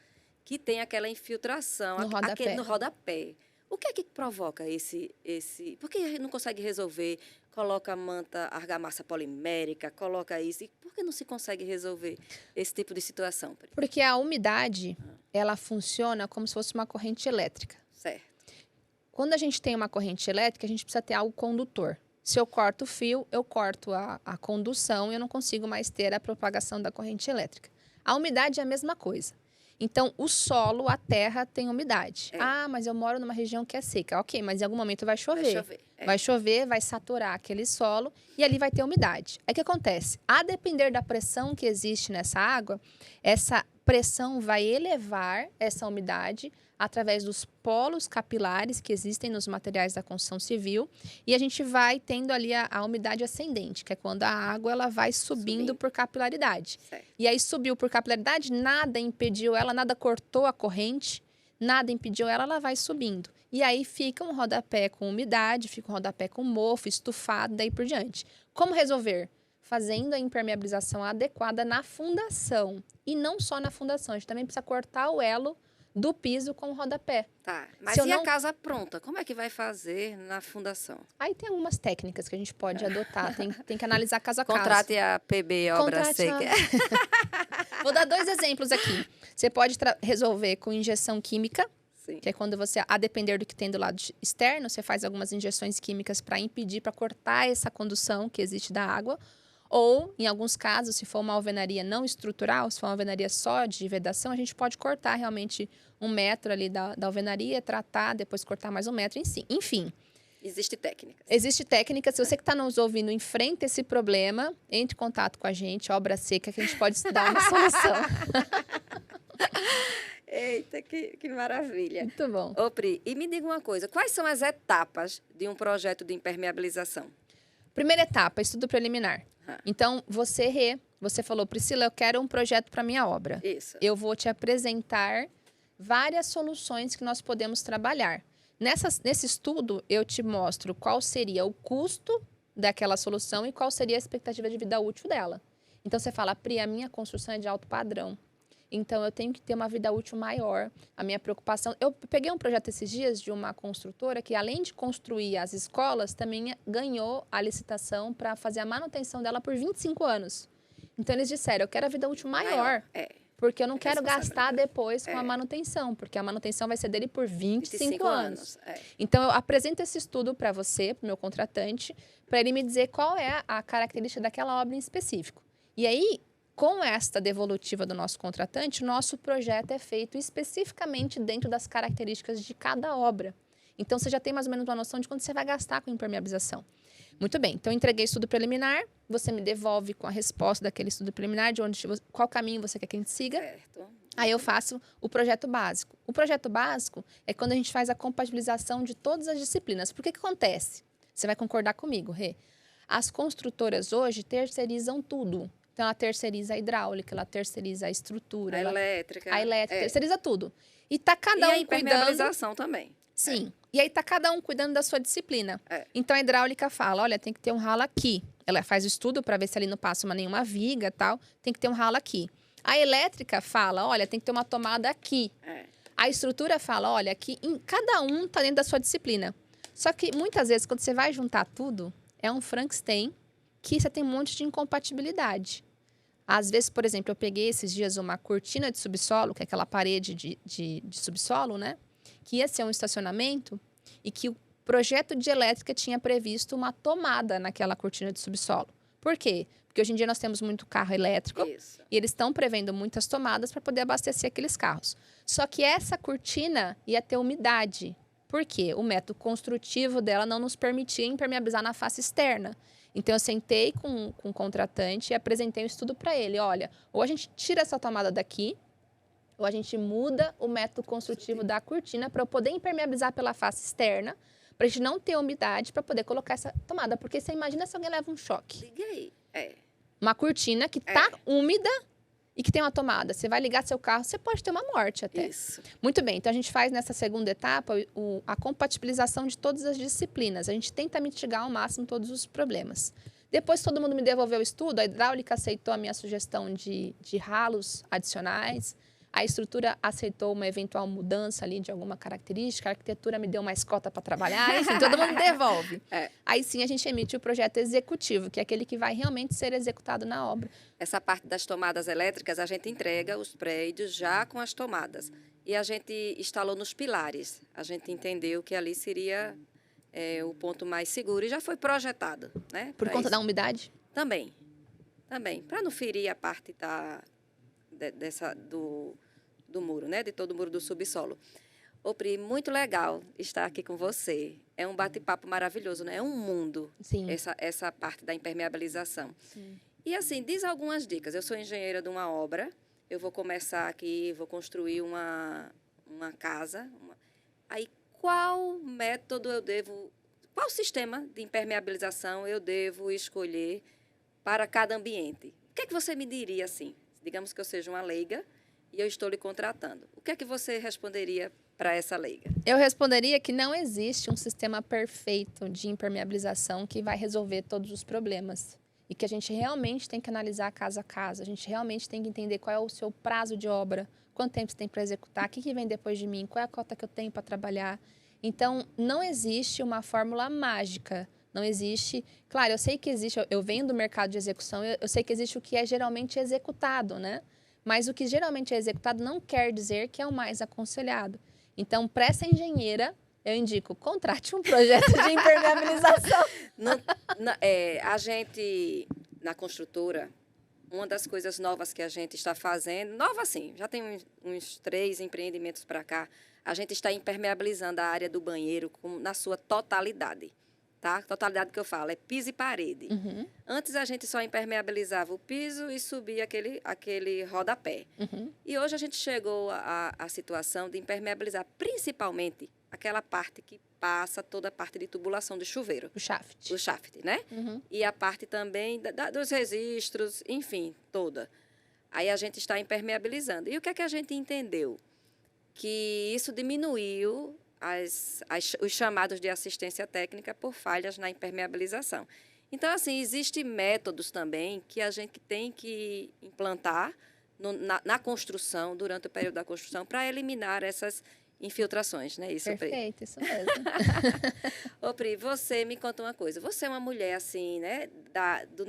que tem aquela infiltração no rodapé. O que é que provoca esse... Por que a gente não consegue resolver? Coloca manta, argamassa polimérica, coloca isso. E por que não se consegue resolver esse tipo de situação? Porque a umidade, ela funciona como se fosse uma corrente elétrica. Certo. Quando a gente tem uma corrente elétrica, a gente precisa ter algo condutor. Se eu corto o fio, eu corto a condução e eu não consigo mais ter a propagação da corrente elétrica. A umidade é a mesma coisa. Então, o solo, a terra, tem umidade. Ah, mas eu moro numa região que é seca. Ok, mas em algum momento vai chover. Vai chover, vai saturar aquele solo e ali vai ter umidade. Aí o que acontece? A depender da pressão que existe nessa água, essa pressão vai elevar essa umidade através dos polos capilares que existem nos materiais da construção civil, e a gente vai tendo ali a umidade ascendente, que é quando a água ela vai subindo por capilaridade. Certo. E aí subiu por capilaridade, nada impediu ela, nada cortou a corrente, nada impediu ela, ela vai subindo. E aí fica um rodapé com umidade, fica um rodapé com mofo, estufado, daí por diante. Como resolver? Fazendo a impermeabilização adequada na fundação. E não só na fundação, a gente também precisa cortar o elo do piso com o rodapé. Tá, mas a casa pronta, como é que vai fazer na fundação? Aí tem algumas técnicas que a gente pode adotar, tem que analisar casa a casa. Contrate a PB Obra Seca. Vou dar 2 exemplos aqui. Você pode resolver com injeção química, Sim. que é quando você, a depender do que tem do lado externo, você faz algumas injeções químicas para impedir, para cortar essa condução que existe da água. Ou, em alguns casos, se for uma alvenaria não estrutural, se for uma alvenaria só de vedação, a gente pode cortar realmente 1 metro ali da alvenaria, tratar, depois cortar mais 1 metro, enfim. Existe técnica. Existe técnica. Se você que está nos ouvindo enfrenta esse problema, entre em contato com a gente, Obra Seca, que a gente pode dar uma solução. Eita, que maravilha. Muito bom. Ô, Pri, e me diga uma coisa, quais são as etapas de um projeto de impermeabilização? Primeira etapa, estudo preliminar. Então, você falou, Priscila, eu quero um projeto para minha obra. Isso. Eu vou te apresentar várias soluções que nós podemos trabalhar. Nesse estudo, eu te mostro qual seria o custo daquela solução e qual seria a expectativa de vida útil dela. Então, você fala, Pri, a minha construção é de alto padrão. Então, eu tenho que ter uma vida útil maior. A minha preocupação... Eu peguei um projeto esses dias de uma construtora que, além de construir as escolas, também ganhou a licitação para fazer a manutenção dela por 25 anos. Então, eles disseram, eu quero a vida útil maior. Porque eu não quero gastar depois com a manutenção. Porque a manutenção vai ser dele por 25 anos. Então, eu apresento esse estudo para você, para o meu contratante, para ele me dizer qual é a característica daquela obra em específico. E aí... Com esta devolutiva do nosso contratante, o nosso projeto é feito especificamente dentro das características de cada obra. Então, você já tem mais ou menos uma noção de quanto você vai gastar com impermeabilização. Muito bem, então eu entreguei estudo preliminar, você me devolve com a resposta daquele estudo preliminar, qual caminho você quer que a gente siga. Certo. Aí eu faço o projeto básico. O projeto básico é quando a gente faz a compatibilização de todas as disciplinas. Por que acontece? Você vai concordar comigo, Rê. As construtoras hoje terceirizam tudo. Então, ela terceiriza a hidráulica, ela terceiriza a estrutura. A elétrica. Terceiriza tudo. E tá cada E a um impermeabilização também. Sim. E aí tá cada um cuidando da sua disciplina. É. Então, a hidráulica fala, olha, tem que ter um ralo aqui. Ela faz o estudo para ver se ali não passa nenhuma viga e tal. Tem que ter um ralo aqui. A elétrica fala, olha, tem que ter uma tomada aqui. É. A estrutura fala, olha, aqui, cada um tá dentro da sua disciplina. Só que, muitas vezes, quando você vai juntar tudo, é um Frankenstein que você tem um monte de incompatibilidade. Às vezes, por exemplo, eu peguei esses dias uma cortina de subsolo, que é aquela parede de subsolo, né? Que ia ser um estacionamento e que o projeto de elétrica tinha previsto uma tomada naquela cortina de subsolo. Por quê? Porque hoje em dia nós temos muito carro elétrico. Isso. E eles estão prevendo muitas tomadas para poder abastecer aqueles carros. Só que essa cortina ia ter umidade. Por quê? O método construtivo dela não nos permitia impermeabilizar na face externa. Então, eu sentei com o contratante e apresentei um estudo para ele. Olha, ou a gente tira essa tomada daqui, ou a gente muda o método construtivo da cortina para eu poder impermeabilizar pela face externa, para a gente não ter umidade para poder colocar essa tomada. Porque você imagina se alguém leva um choque. Liguei. É. Uma cortina que tá úmida e que tem uma tomada. Você vai ligar seu carro, você pode ter uma morte até. Isso. Muito bem, então a gente faz nessa segunda etapa a compatibilização de todas as disciplinas. A gente tenta mitigar ao máximo todos os problemas. Depois todo mundo me devolveu o estudo, a hidráulica aceitou a minha sugestão de ralos adicionais, a estrutura aceitou uma eventual mudança ali de alguma característica, a arquitetura me deu mais cota para trabalhar, enfim, todo mundo devolve. É. Aí sim a gente emite o projeto executivo, que é aquele que vai realmente ser executado na obra. Essa parte das tomadas elétricas, a gente entrega os prédios já com as tomadas. E a gente instalou nos pilares. A gente entendeu que ali seria o ponto mais seguro e já foi projetado, né? Por conta da umidade? Também. Para não ferir a parte do muro, né? De todo o muro do subsolo. Ô, Pri, muito legal estar aqui com você. É um bate-papo maravilhoso, né? É um mundo. Sim. Essa parte da impermeabilização. Sim. E assim, diz algumas dicas. Eu sou engenheira de uma obra. Eu vou começar aqui, vou construir uma casa. Aí, qual método qual sistema de impermeabilização eu devo escolher para cada ambiente? O que é que você me diria assim? Digamos que eu seja uma leiga e eu estou lhe contratando. O que é que você responderia para essa leiga? Eu responderia que não existe um sistema perfeito de impermeabilização que vai resolver todos os problemas. E que a gente realmente tem que analisar caso a caso. A gente realmente tem que entender qual é o seu prazo de obra, quanto tempo você tem para executar, o que vem depois de mim, qual é a cota que eu tenho para trabalhar. Então, não existe uma fórmula mágica. Não existe... Claro, eu sei que existe... Eu venho do mercado de execução, eu sei que existe o que é geralmente executado, né? Mas o que geralmente é executado não quer dizer que é o mais aconselhado. Então, para essa engenheira, eu indico, contrate um projeto de impermeabilização. A gente, na construtora, uma das coisas novas que a gente está fazendo, nova sim, já tem uns 3 empreendimentos para cá, a gente está impermeabilizando a área do banheiro na sua totalidade. Tá? Totalidade que eu falo é piso e parede. Uhum. Antes a gente só impermeabilizava o piso e subia aquele rodapé. Uhum. E hoje a gente chegou à situação de impermeabilizar principalmente aquela parte que passa toda a parte de tubulação do chuveiro. O shaft. O shaft, né? Uhum. E a parte também dos registros, enfim, toda. Aí a gente está impermeabilizando. E o que é que a gente entendeu? Que isso diminuiu os chamados de assistência técnica por falhas na impermeabilização. Então, assim, existem métodos também que a gente tem que implantar na construção, durante o período da construção, para eliminar essas infiltrações, né? Isso, Perfeito, Pri? isso mesmo. Ô, Pri, você me conta uma coisa. Você é uma mulher, assim, né,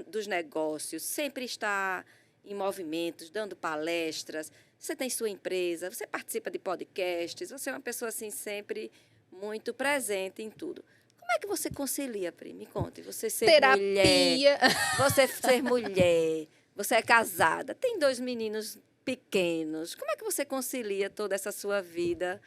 dos negócios, sempre está em movimentos, dando palestras. Você tem sua empresa, você participa de podcasts, você é uma pessoa, assim, sempre muito presente em tudo. Como é que você concilia, Pri? Me conte. Você ser Terapia. mulher, você ser mulher, Você é casada, tem 2 meninos pequenos. Como é que você concilia toda essa sua vida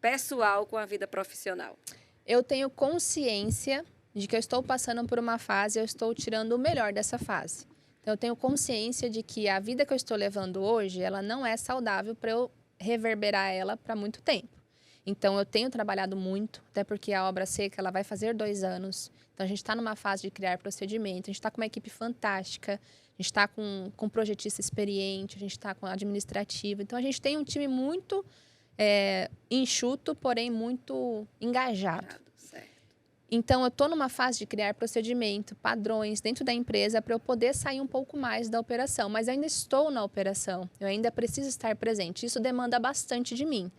pessoal com a vida profissional? Eu tenho consciência de que eu estou passando por uma fase, eu estou tirando o melhor dessa fase. Então, eu tenho consciência de que a vida que eu estou levando hoje, ela não é saudável para eu reverberar ela para muito tempo. Então, eu tenho trabalhado muito, até porque a obra seca ela vai fazer 2 anos. Então, a gente está numa fase de criar procedimento, a gente está com uma equipe fantástica, a gente está com um projetista experiente, a gente está com administrativo. Então, a gente tem um time muito enxuto, porém muito engajado. Certo. Então, eu estou numa fase de criar procedimento, padrões dentro da empresa para eu poder sair um pouco mais da operação. Mas eu ainda estou na operação, eu ainda preciso estar presente. Isso demanda bastante de mim.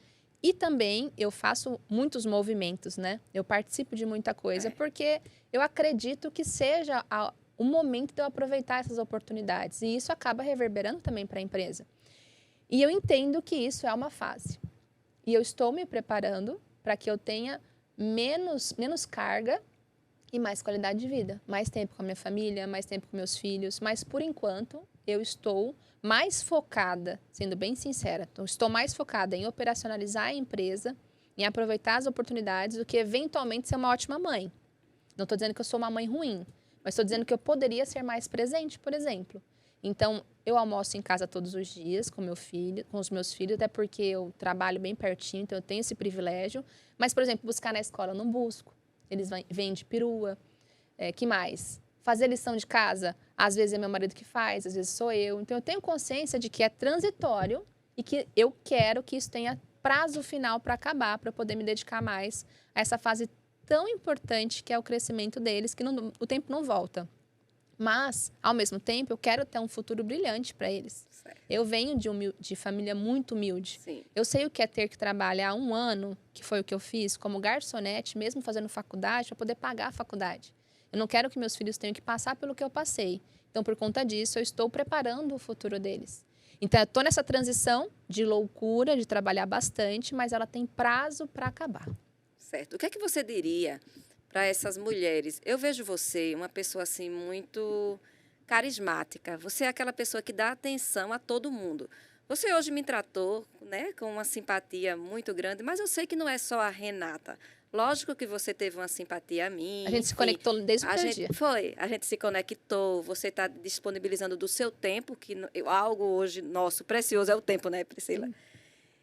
E também eu faço muitos movimentos, né? Eu participo de muita coisa, porque eu acredito que seja o momento de eu aproveitar essas oportunidades. E isso acaba reverberando também para a empresa. E eu entendo que isso é uma fase. E eu estou me preparando para que eu tenha menos carga e mais qualidade de vida. Mais tempo com a minha família, mais tempo com meus filhos. Mas, por enquanto, eu estou mais focada, sendo bem sincera, então, estou mais focada em operacionalizar a empresa, em aproveitar as oportunidades, do que eventualmente ser uma ótima mãe. Não estou dizendo que eu sou uma mãe ruim, mas estou dizendo que eu poderia ser mais presente, por exemplo. Então, eu almoço em casa todos os dias com os meus filhos, até porque eu trabalho bem pertinho, então eu tenho esse privilégio. Mas, por exemplo, buscar na escola, eu não busco. Eles vêm de perua. Que mais? Fazer lição de casa, às vezes é meu marido que faz, às vezes sou eu. Então, eu tenho consciência de que é transitório e que eu quero que isso tenha prazo final para acabar, para eu poder me dedicar mais a essa fase tão importante que é o crescimento deles, que o tempo não volta. Mas, ao mesmo tempo, eu quero ter um futuro brilhante para eles. Certo. Eu venho de família muito humilde. Sim. Eu sei o que é ter que trabalhar 1 ano, que foi o que eu fiz, como garçonete, mesmo fazendo faculdade, para poder pagar a faculdade. Eu não quero que meus filhos tenham que passar pelo que eu passei. Então, por conta disso, eu estou preparando o futuro deles. Então, eu estou nessa transição de loucura, de trabalhar bastante, mas ela tem prazo para acabar. Certo. O que é que você diria para essas mulheres? Eu vejo você uma pessoa assim muito carismática. Você é aquela pessoa que dá atenção a todo mundo. Você hoje me tratou, né, com uma simpatia muito grande, mas eu sei que não é só a Renata. Lógico que você teve uma simpatia a mim. A gente se conectou desde o primeiro dia. A gente se conectou, você está disponibilizando do seu tempo, que algo hoje nosso precioso é o tempo, né, Priscila? Sim.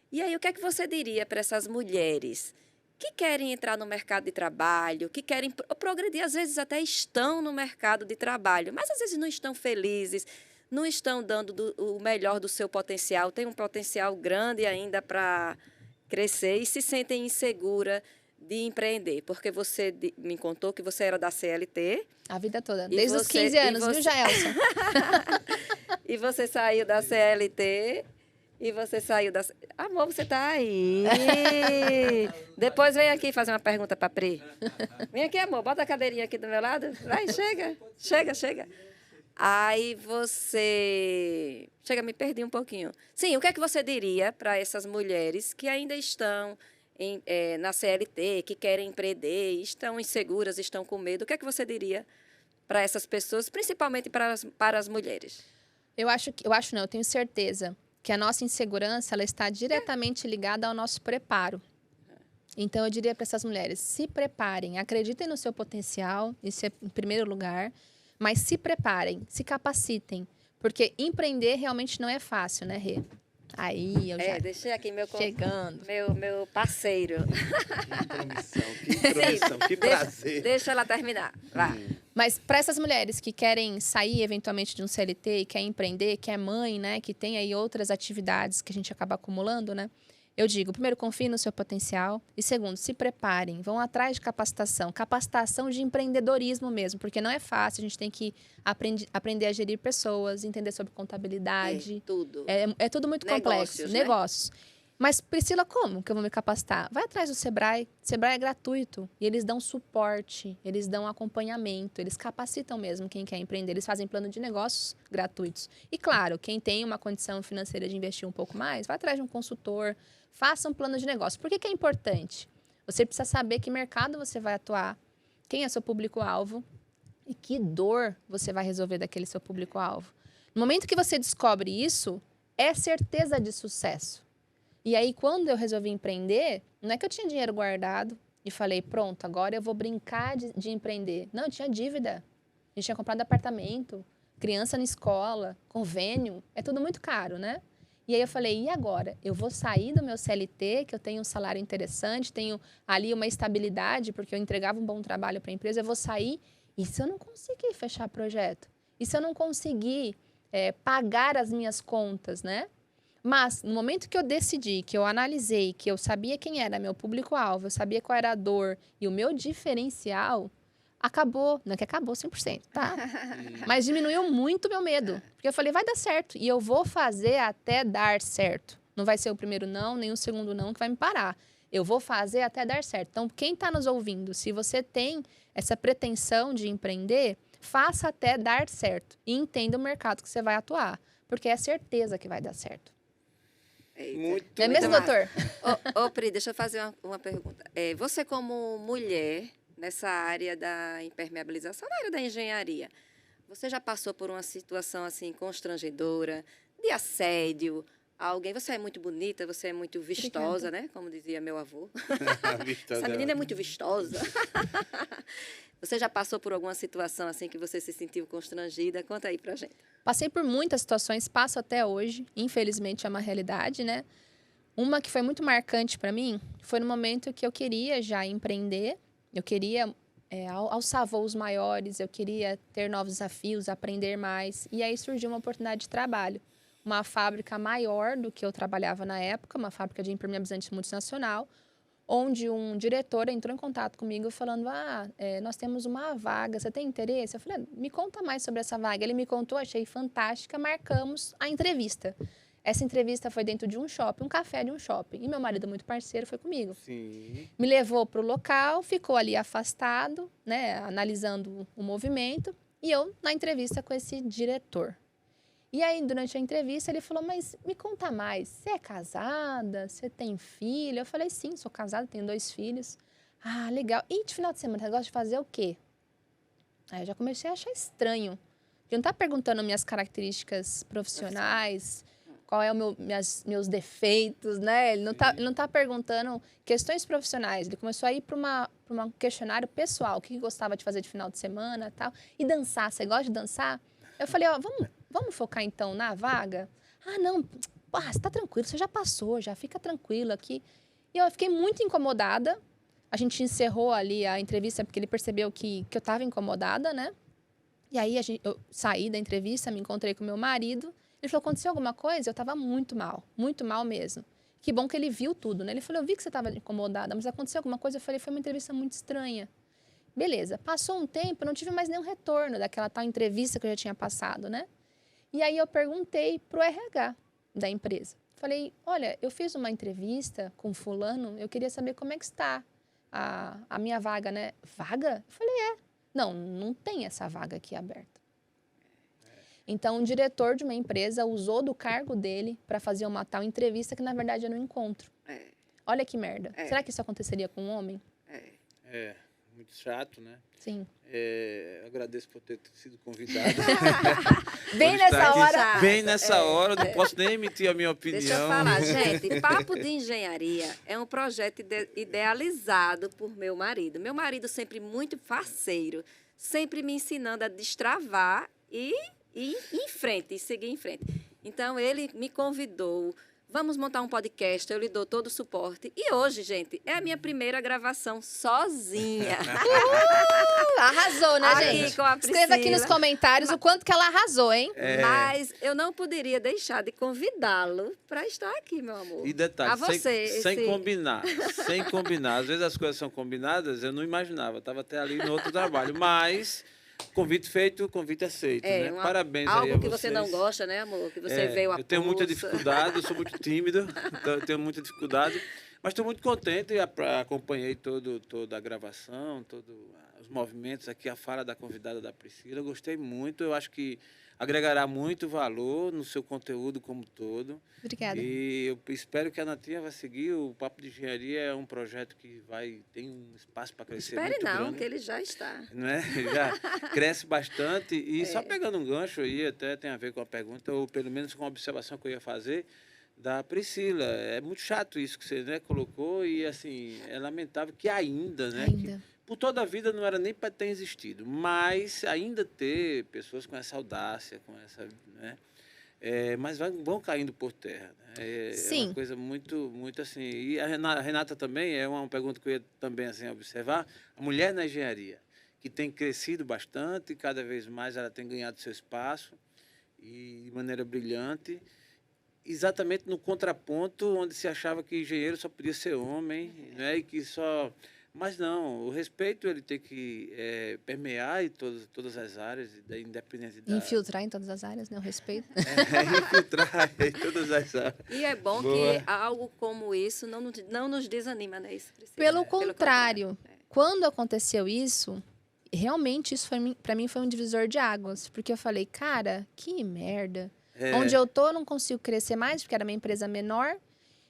E aí, o que é que você diria para essas mulheres que querem entrar no mercado de trabalho, que querem progredir, às vezes até estão no mercado de trabalho, mas às vezes não estão felizes, não estão dando o melhor do seu potencial, tem um potencial grande ainda para crescer e se sentem insegura de empreender, porque você me contou que você era da CLT. A vida toda, desde os 15 anos, viu, Jaelson? E você saiu da CLT... E você saiu da... Amor, você tá aí. Depois vem aqui fazer uma pergunta para a Pri. Vem aqui, amor. Bota a cadeirinha aqui do meu lado. Vai, chega. Aí você... Chega, me perdi um pouquinho. Sim, o que é que você diria para essas mulheres que ainda estão na CLT, que querem empreender, estão inseguras, estão com medo? O que é que você diria para essas pessoas, principalmente para as mulheres? Eu tenho certeza que a nossa insegurança ela está diretamente ligada ao nosso preparo. Então, eu diria para essas mulheres, se preparem, acreditem no seu potencial, isso é em primeiro lugar, mas se preparem, se capacitem, porque empreender realmente não é fácil, né, Rê? Aí, eu já deixei aqui chegando. Meu parceiro. Que intromissão, que prazer. Deixa ela terminar, vai. Mas para essas mulheres que querem sair eventualmente de um CLT e quer empreender, que é mãe, né, que tem aí outras atividades que a gente acaba acumulando, né? Eu digo, primeiro, confie no seu potencial e segundo, se preparem, vão atrás de capacitação de empreendedorismo mesmo, porque não é fácil, a gente tem que aprender a gerir pessoas, entender sobre contabilidade. Tudo. É tudo muito complexo, negócios. Mas, Priscila, como que eu vou me capacitar? Vai atrás do Sebrae. Sebrae é gratuito. E eles dão suporte, eles dão acompanhamento, eles capacitam mesmo quem quer empreender. Eles fazem plano de negócios gratuitos. E, claro, quem tem uma condição financeira de investir um pouco mais, vai atrás de um consultor, faça um plano de negócio. Por que é importante? Você precisa saber que mercado você vai atuar, quem é seu público-alvo, E que dor você vai resolver daquele seu público-alvo. No momento que você descobre isso, é certeza de sucesso. E aí, quando eu resolvi empreender, não é que eu tinha dinheiro guardado e falei, pronto, agora eu vou brincar de empreender. Não, eu tinha dívida. A gente tinha comprado apartamento, criança na escola, convênio. É tudo muito caro, né? E aí eu falei, e agora? Eu vou sair do meu CLT, que eu tenho um salário interessante, tenho ali uma estabilidade, porque eu entregava um bom trabalho para a empresa, eu vou sair. E se eu não conseguir fechar projeto? E se eu não conseguir pagar as minhas contas, né? Mas, no momento que eu decidi, que eu analisei, que eu sabia quem era meu público-alvo, eu sabia qual era a dor e o meu diferencial, acabou. Não é que acabou 100%, tá? Mas diminuiu muito o meu medo. Porque eu falei, vai dar certo. E eu vou fazer até dar certo. Não vai ser o primeiro não, nem o segundo não que vai me parar. Eu vou fazer até dar certo. Então, quem está nos ouvindo, se você tem essa pretensão de empreender, faça até dar certo. E entenda o mercado que você vai atuar. Porque é certeza que vai dar certo. Muito Não é mesmo, doutor? Ô, Pri, deixa eu fazer uma pergunta. Você, como mulher, nessa área da impermeabilização, na área da engenharia, você já passou por uma situação assim constrangedora, de assédio? Você é muito bonita, você é muito vistosa, Obrigada. né? Como dizia meu avô. Vistosa. Essa menina é muito vistosa. Você já passou por alguma situação assim que você se sentiu constrangida? Conta aí pra gente. Passei por muitas situações, passo até hoje. Infelizmente, é uma realidade, né? Uma que foi muito marcante para mim foi no momento que eu queria já empreender. Eu queria alçar voos maiores, eu queria ter novos desafios, aprender mais. E aí surgiu uma oportunidade de trabalho. Uma fábrica maior do que eu trabalhava na época, uma fábrica de impermeabilizantes multinacional, onde um diretor entrou em contato comigo falando, nós temos uma vaga, você tem interesse? Eu falei, me conta mais sobre essa vaga. Ele me contou, achei fantástica, marcamos a entrevista. Essa entrevista foi dentro de um shopping, um café de um shopping. E meu marido, muito parceiro, foi comigo. Sim. Me levou para o local, ficou ali afastado, né, analisando o movimento. E eu na entrevista com esse diretor. E aí, durante a entrevista, ele falou, mas me conta mais, você é casada? Você tem filho? Eu falei, sim, sou casada, tenho 2 filhos. Ah, legal. E de final de semana, você gosta de fazer o quê? Aí eu já comecei a achar estranho. Ele não está perguntando minhas características profissionais, qual é o meus defeitos, né? Ele não tá perguntando questões profissionais. Ele começou a ir para um questionário pessoal, o que gostava de fazer de final de semana e tal. E dançar, você gosta de dançar? Eu falei, vamos focar então na vaga? Ah, não, você tá tranquilo, você já passou, já fica tranquilo aqui. E eu fiquei muito incomodada. A gente encerrou ali a entrevista porque ele percebeu que eu estava incomodada, né? E aí eu saí da entrevista, me encontrei com meu marido. Ele falou, aconteceu alguma coisa? Eu estava muito mal mesmo. Que bom que ele viu tudo, né? Ele falou, eu vi que você estava incomodada, mas aconteceu alguma coisa? Eu falei, foi uma entrevista muito estranha. Beleza, passou um tempo, eu não tive mais nenhum retorno daquela tal entrevista que eu já tinha passado, né? E aí eu perguntei pro RH da empresa. Falei, olha, eu fiz uma entrevista com fulano, eu queria saber como é que está a minha vaga, né? Vaga? Eu falei, não tem essa vaga aqui aberta. Então, um diretor de uma empresa usou do cargo dele para fazer uma tal entrevista que, na verdade, era um encontro. Olha que merda. Será que isso aconteceria com um homem? Muito chato, né? Sim. Agradeço por ter sido convidado. Bem nessa hora. Bem nessa hora, não posso nem emitir a minha opinião. Deixa eu falar, gente, Papo de Engenharia é um projeto idealizado por meu marido. Meu marido sempre muito parceiro, sempre me ensinando a destravar e ir em frente, e seguir em frente. Então, ele me convidou, vamos montar um podcast, eu lhe dou todo o suporte. E hoje, gente, é a minha primeira gravação sozinha. Arrasou, né, Aqui gente? com a Escreva aqui nos Priscila. comentários o quanto que ela arrasou, hein? Mas eu não poderia deixar de convidá-lo para estar aqui, meu amor. E detalhe, A você, sem combinar. Sem combinar. Às vezes as coisas são combinadas, eu não imaginava. Estava até ali no outro trabalho. Mas, convite feito, convite aceito. Né? Parabéns aí a algo que vocês. você não gosta, né, amor? Que você veio a Eu tenho muita pulso. dificuldade, eu sou muito tímido, então eu tenho muita dificuldade. Mas estou muito contente e acompanhei toda a gravação, todos os movimentos aqui, a fala da convidada da Priscila. Eu gostei muito, eu acho que agregará muito valor no seu conteúdo como todo. Obrigada. E eu espero que a Natinha vai seguir. O Papo de Engenharia é um projeto que tem um espaço para crescer muito grande. Espere não, que ele já está. Não é? Já cresce bastante. E só pegando um gancho aí, até tem a ver com a pergunta, ou pelo menos com a observação que eu ia fazer, da Priscila. É muito chato isso que você, né, colocou e, assim, é lamentável que ainda, né? Que por toda a vida não era nem para ter existido, mas ainda ter pessoas com essa audácia, com essa, né? Mas vão caindo por terra. Né? É uma coisa muito, muito assim. E a Renata também, é uma pergunta que eu ia também assim, observar, a mulher na engenharia, que tem crescido bastante, cada vez mais ela tem ganhado seu espaço, e de maneira brilhante, exatamente no contraponto onde se achava que engenheiro só podia ser homem, né? E que só... Mas não, o respeito ele tem que permear em todas as áreas, independente da... Infiltrar em todas as áreas, né? O respeito. Infiltrar em todas as áreas. E é bom que algo como isso não nos desanima, né? Isso, Pelo contrário, quando aconteceu isso, realmente isso para mim foi um divisor de águas. Porque eu falei, cara, que merda. Onde eu tô, eu não consigo crescer mais, porque era uma empresa menor.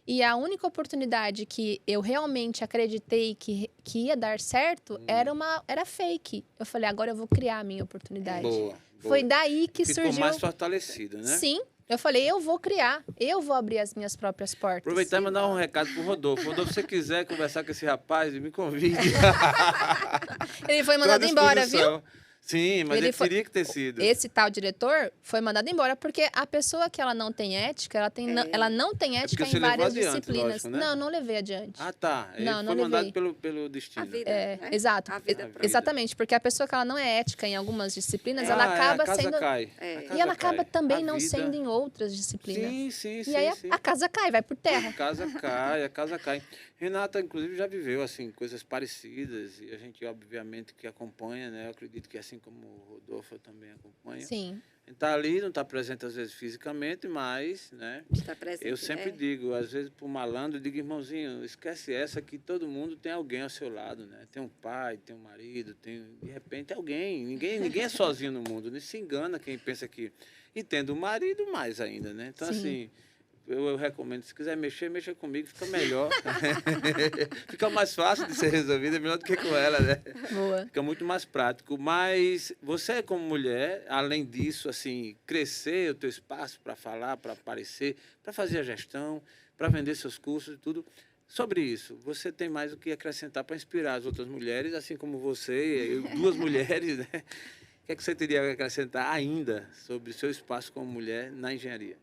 E a única oportunidade que eu realmente acreditei que ia dar certo era fake. Eu falei, agora eu vou criar a minha oportunidade. Boa. Foi daí que Ficou surgiu... mais fortalecido, né? Sim. Eu falei, eu vou criar, eu vou abrir as minhas próprias portas. Aproveitar e mandar um recado pro Rodolfo. Rodolfo, se você quiser conversar com esse rapaz, me convide. Ele foi mandado embora, viu? Sim, mas ele teria que ter sido. Esse tal diretor foi mandado embora porque a pessoa que ela não tem ética, ela não tem ética em várias disciplinas. Lógico, né? Não, não levei adiante. Ah, tá. Ele não foi mandado pelo destino. A vida, né? Exato. A vida. Exatamente, porque a pessoa que ela não é ética em algumas disciplinas, ela acaba a casa sendo... cai. E ela acaba também não sendo em outras disciplinas. Sim. E aí a casa cai, vai por terra. A casa cai. Renata, inclusive, já viveu assim coisas parecidas e a gente, obviamente, que acompanha, né? Eu acredito que assim como o Rodolfo também acompanha. Sim. A gente está ali, não está presente às vezes fisicamente, mas, né? Está presente, eu sempre digo, às vezes para o malandro, eu digo, irmãozinho, esquece essa que todo mundo tem alguém ao seu lado, né? Tem um pai, tem um marido, de repente alguém. Ninguém é sozinho no mundo, não se engana quem pensa que... E tendo um marido, mais ainda, né? Então, assim... Eu recomendo, se quiser mexa comigo, fica melhor. Fica mais fácil de ser resolvido, é melhor do que com ela, né? Boa. Fica muito mais prático. Mas você, como mulher, além disso, assim, crescer o teu espaço para falar, para aparecer, para fazer a gestão, para vender seus cursos e tudo. Sobre isso, você tem mais o que acrescentar para inspirar as outras mulheres, assim como você, duas mulheres, né? O que é que você teria que acrescentar ainda sobre o seu espaço como mulher na engenharia?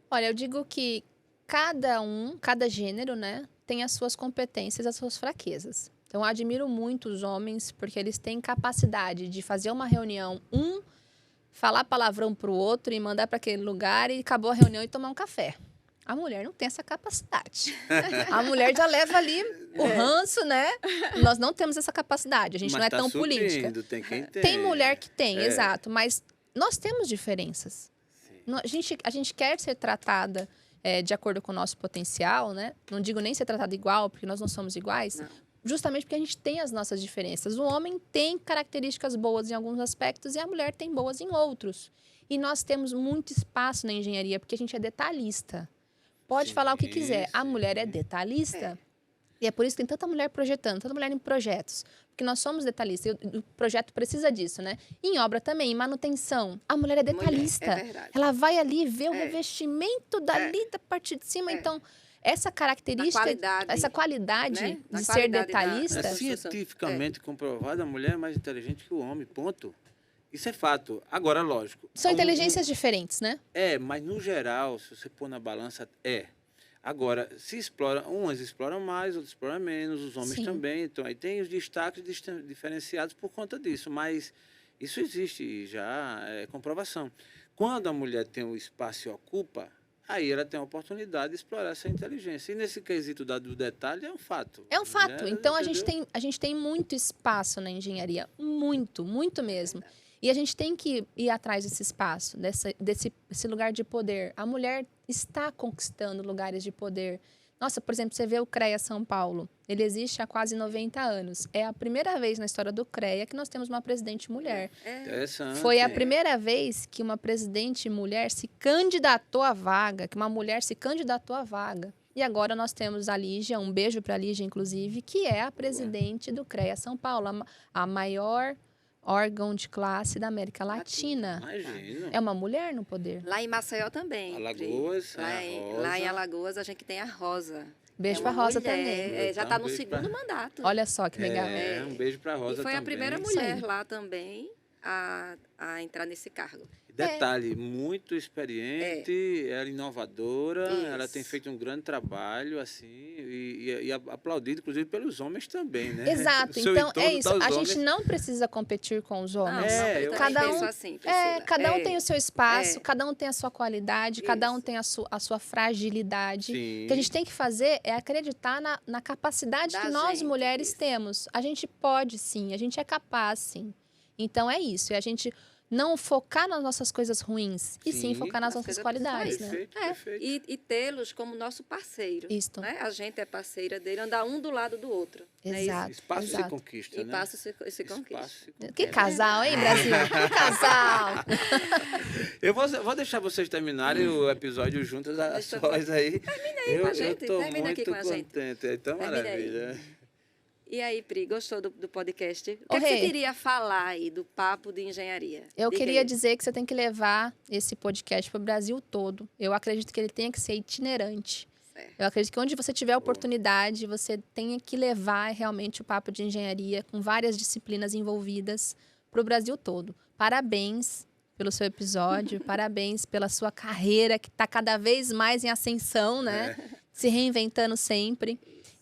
Olha, eu digo que cada gênero, né, tem as suas competências, as suas fraquezas. Então, eu admiro muito os homens, porque eles têm capacidade de fazer uma reunião, falar palavrão pro outro e mandar para aquele lugar e acabou a reunião e tomar um café. A mulher não tem essa capacidade. A mulher já leva ali o ranço, né? Nós não temos essa capacidade, a gente não é tão política. Tem quem tem. Tem mulher que tem, exato, mas nós temos diferenças. A gente quer ser tratada de acordo com o nosso potencial, né? Não digo nem ser tratada igual, porque nós não somos iguais. Não. Justamente porque a gente tem as nossas diferenças. O homem tem características boas em alguns aspectos e a mulher tem boas em outros. E nós temos muito espaço na engenharia, porque a gente é detalhista. Pode falar o que quiser. A mulher é detalhista. E é por isso que tem tanta mulher projetando, tanta mulher em projetos. Porque nós somos detalhistas. O projeto precisa disso, né? Em obra também, em manutenção. A mulher é detalhista. É verdade. Ela vai ali ver o revestimento dali da parte de cima. Então, essa característica, essa qualidade, né? De ser detalhista... É cientificamente comprovado, a mulher é mais inteligente que o homem, ponto. Isso é fato. Agora, lógico... São inteligências diferentes, né? Mas no geral, se você pôr na balança, Agora, umas exploram mais, outras exploram menos, os homens também. Então, aí tem os destaques diferenciados por conta disso. Mas isso existe já, é comprovação. Quando a mulher tem o espaço e ocupa, aí ela tem a oportunidade de explorar essa inteligência. E nesse quesito do detalhe, é um fato. É um fato. Então, a gente tem muito espaço na engenharia. Muito, muito mesmo. E a gente tem que ir atrás desse espaço, desse lugar de poder. A mulher está conquistando lugares de poder. Nossa, por exemplo, você vê o CREA São Paulo. Ele existe há quase 90 anos. É a primeira vez na história do CREA que nós temos uma presidente mulher. Interessante. Foi a primeira vez que uma presidente mulher se candidatou à vaga, que uma mulher se candidatou à vaga. E agora nós temos a Lígia, um beijo para a Lígia, inclusive, que é a presidente do CREA São Paulo, a maior órgão de classe da América Latina. Imagina. É uma mulher no poder. Lá em Maceió também. Alagoas, Pri. Lá em Alagoas a gente tem a Rosa. Beijo É pra uma Rosa mulher, também. já está no segundo mandato. Olha só que legal. Um beijo para a Rosa E foi também. a primeira Isso mulher aí. lá também a entrar nesse cargo. Detalhe, muito experiente, ela é inovadora, Isso. ela tem feito um grande trabalho, assim, e aplaudido, inclusive, pelos homens também, né? Exato. O seu Então, entorno é isso. tá os A homens. gente não precisa competir com os homens. eu também cada penso um, assim, Priscila. cada um tem o seu espaço, É. cada um tem a sua qualidade, cada um Isso. tem a sua fragilidade. Sim. O que a gente tem que fazer é acreditar na capacidade Da que nós, gente, mulheres, isso. temos. A gente pode, sim. A gente é capaz, sim. Então, é isso. É a gente não focar nas nossas coisas ruins, e sim Sim. focar nas As nossas coisas qualidades, né? Perfeito, É, perfeito. e tê-los como nosso parceiro. Isto. Né? A gente é parceira dele, andar um do lado do outro. Não é isso? Exato. Espaço se exato. conquista, E né? passa se conquista. Espaço se conquista. Que casal, hein, Brasil? Que casal! Eu vou deixar vocês terminarem o episódio juntas, a Deixa eu- sós aí. aí com a gente, eu tô termina aqui muito com a gente. contente. É tão Termina aí. maravilha. E aí, Pri, gostou do podcast? O Ô, que, é que Rê. você queria falar aí do papo de engenharia? Eu Diga queria aí. dizer que você tem que levar esse podcast para o Brasil todo. Eu acredito que ele tenha que ser itinerante. Certo. Eu acredito que onde você tiver oportunidade, você tenha que levar realmente o papo de engenharia com várias disciplinas envolvidas para o Brasil todo. Parabéns pelo seu episódio, parabéns pela sua carreira que está cada vez mais em ascensão, né? Se reinventando sempre.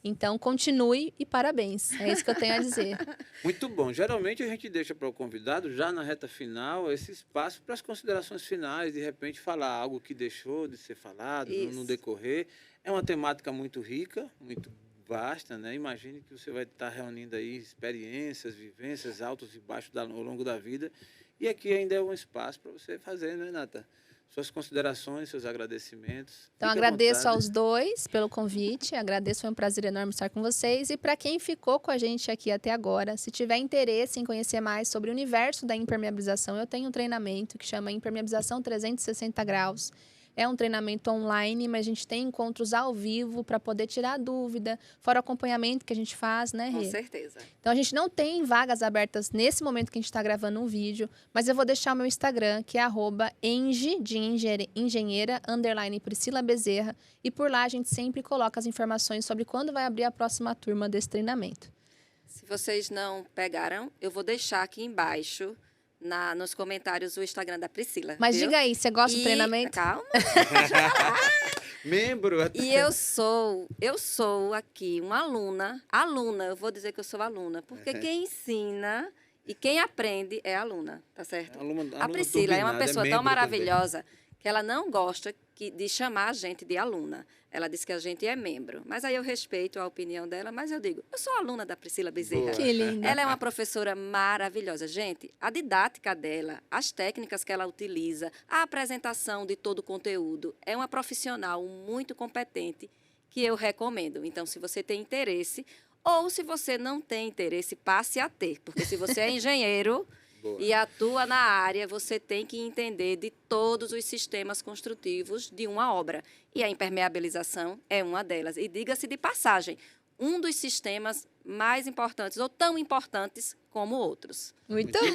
Então, continue e parabéns. É isso que eu tenho a dizer. Muito bom. Geralmente a gente deixa para o convidado, já na reta final, esse espaço para as considerações finais, de repente falar algo que deixou de ser falado no Isso. decorrer. É uma temática muito rica, muito vasta, né? Imagine que você vai estar reunindo aí experiências, vivências, altos e baixos ao longo da vida. E aqui ainda é um espaço para você fazer, né, Nata? Suas considerações, seus agradecimentos. Então, Fique à agradeço vontade. aos dois pelo convite. Agradeço, foi um prazer enorme estar com vocês. E para quem ficou com a gente aqui até agora, se tiver interesse em conhecer mais sobre o universo da impermeabilização, eu tenho um treinamento que chama Impermeabilização 360 Graus. É um treinamento online, mas a gente tem encontros ao vivo para poder tirar dúvida, fora o acompanhamento que a gente faz, né, Com Rê? certeza. Então, a gente não tem vagas abertas nesse momento que a gente está gravando um vídeo, mas eu vou deixar o meu Instagram, que é @enge, de engenheira, _ Priscila Bezerra, e por lá a gente sempre coloca as informações sobre quando vai abrir a próxima turma desse treinamento. Se vocês não pegaram, eu vou deixar aqui embaixo, nos comentários, o Instagram da Priscila. Mas viu? diga aí, você gosta do E- treinamento? Calma. Membro. E eu sou aqui uma aluna, eu vou dizer que eu sou aluna, porque quem ensina e quem aprende é a aluna, tá certo? A Priscila é uma pessoa tão maravilhosa que ela não gosta de chamar a gente de aluna. Ela diz que a gente é membro. Mas aí eu respeito a opinião dela, mas eu digo, eu sou aluna da Priscila Bezerra. Boa. Que linda. Ela é uma professora maravilhosa. Gente, a didática dela, as técnicas que ela utiliza, a apresentação de todo o conteúdo, é uma profissional muito competente que eu recomendo. Então, se você tem interesse, ou se você não tem interesse, passe a ter. Porque se você é engenheiro Boa. e atua na área, você tem que entender de todos os sistemas construtivos de uma obra. E a impermeabilização é uma delas. E diga-se de passagem, um dos sistemas mais importantes, ou tão importantes como outros. Muito bom!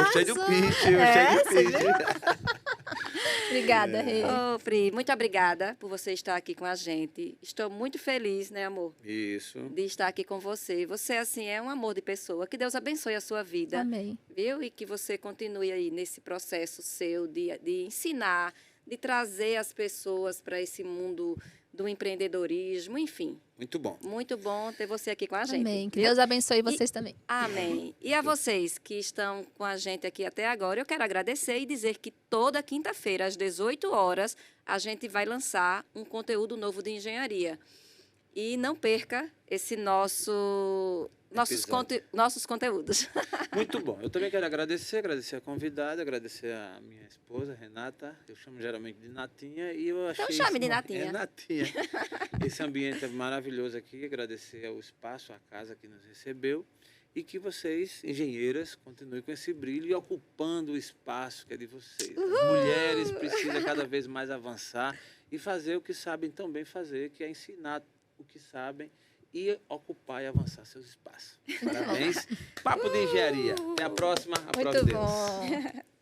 Gostei do Arrasou. pitch, É, gostei do você pitch. Obrigada, Rê. Ô, Pri, muito obrigada por você estar aqui com a gente. Estou muito feliz, né, amor, Isso. de estar aqui com você. Você, assim, é um amor de pessoa. Que Deus abençoe a sua vida, Amém. viu? E que você continue aí nesse processo seu de ensinar, de trazer as pessoas para esse mundo do empreendedorismo, enfim. Muito bom. Muito bom ter você aqui com a gente. Amém. Que viu? Deus abençoe vocês também. Amém. E a vocês que estão com a gente aqui até agora, eu quero agradecer e dizer que toda quinta-feira, às 18 horas, a gente vai lançar um conteúdo novo de engenharia. E não perca esse nossos conteúdos. Muito bom. Eu também quero agradecer a convidada, agradecer a minha esposa, Renata. Eu chamo geralmente de Natinha e eu achei... Então chame de Natinha. É Natinha. Esse ambiente é maravilhoso aqui. Agradecer ao espaço, à casa que nos recebeu. E que vocês, engenheiras, continuem com esse brilho e ocupando o espaço que é de vocês. As mulheres precisam cada vez mais avançar e fazer o que sabem tão bem fazer, que é ensinar o que sabem e ocupar e avançar seus espaços. Parabéns. Papo de Engenharia. Até a próxima. Aprove Muito Deus. bom.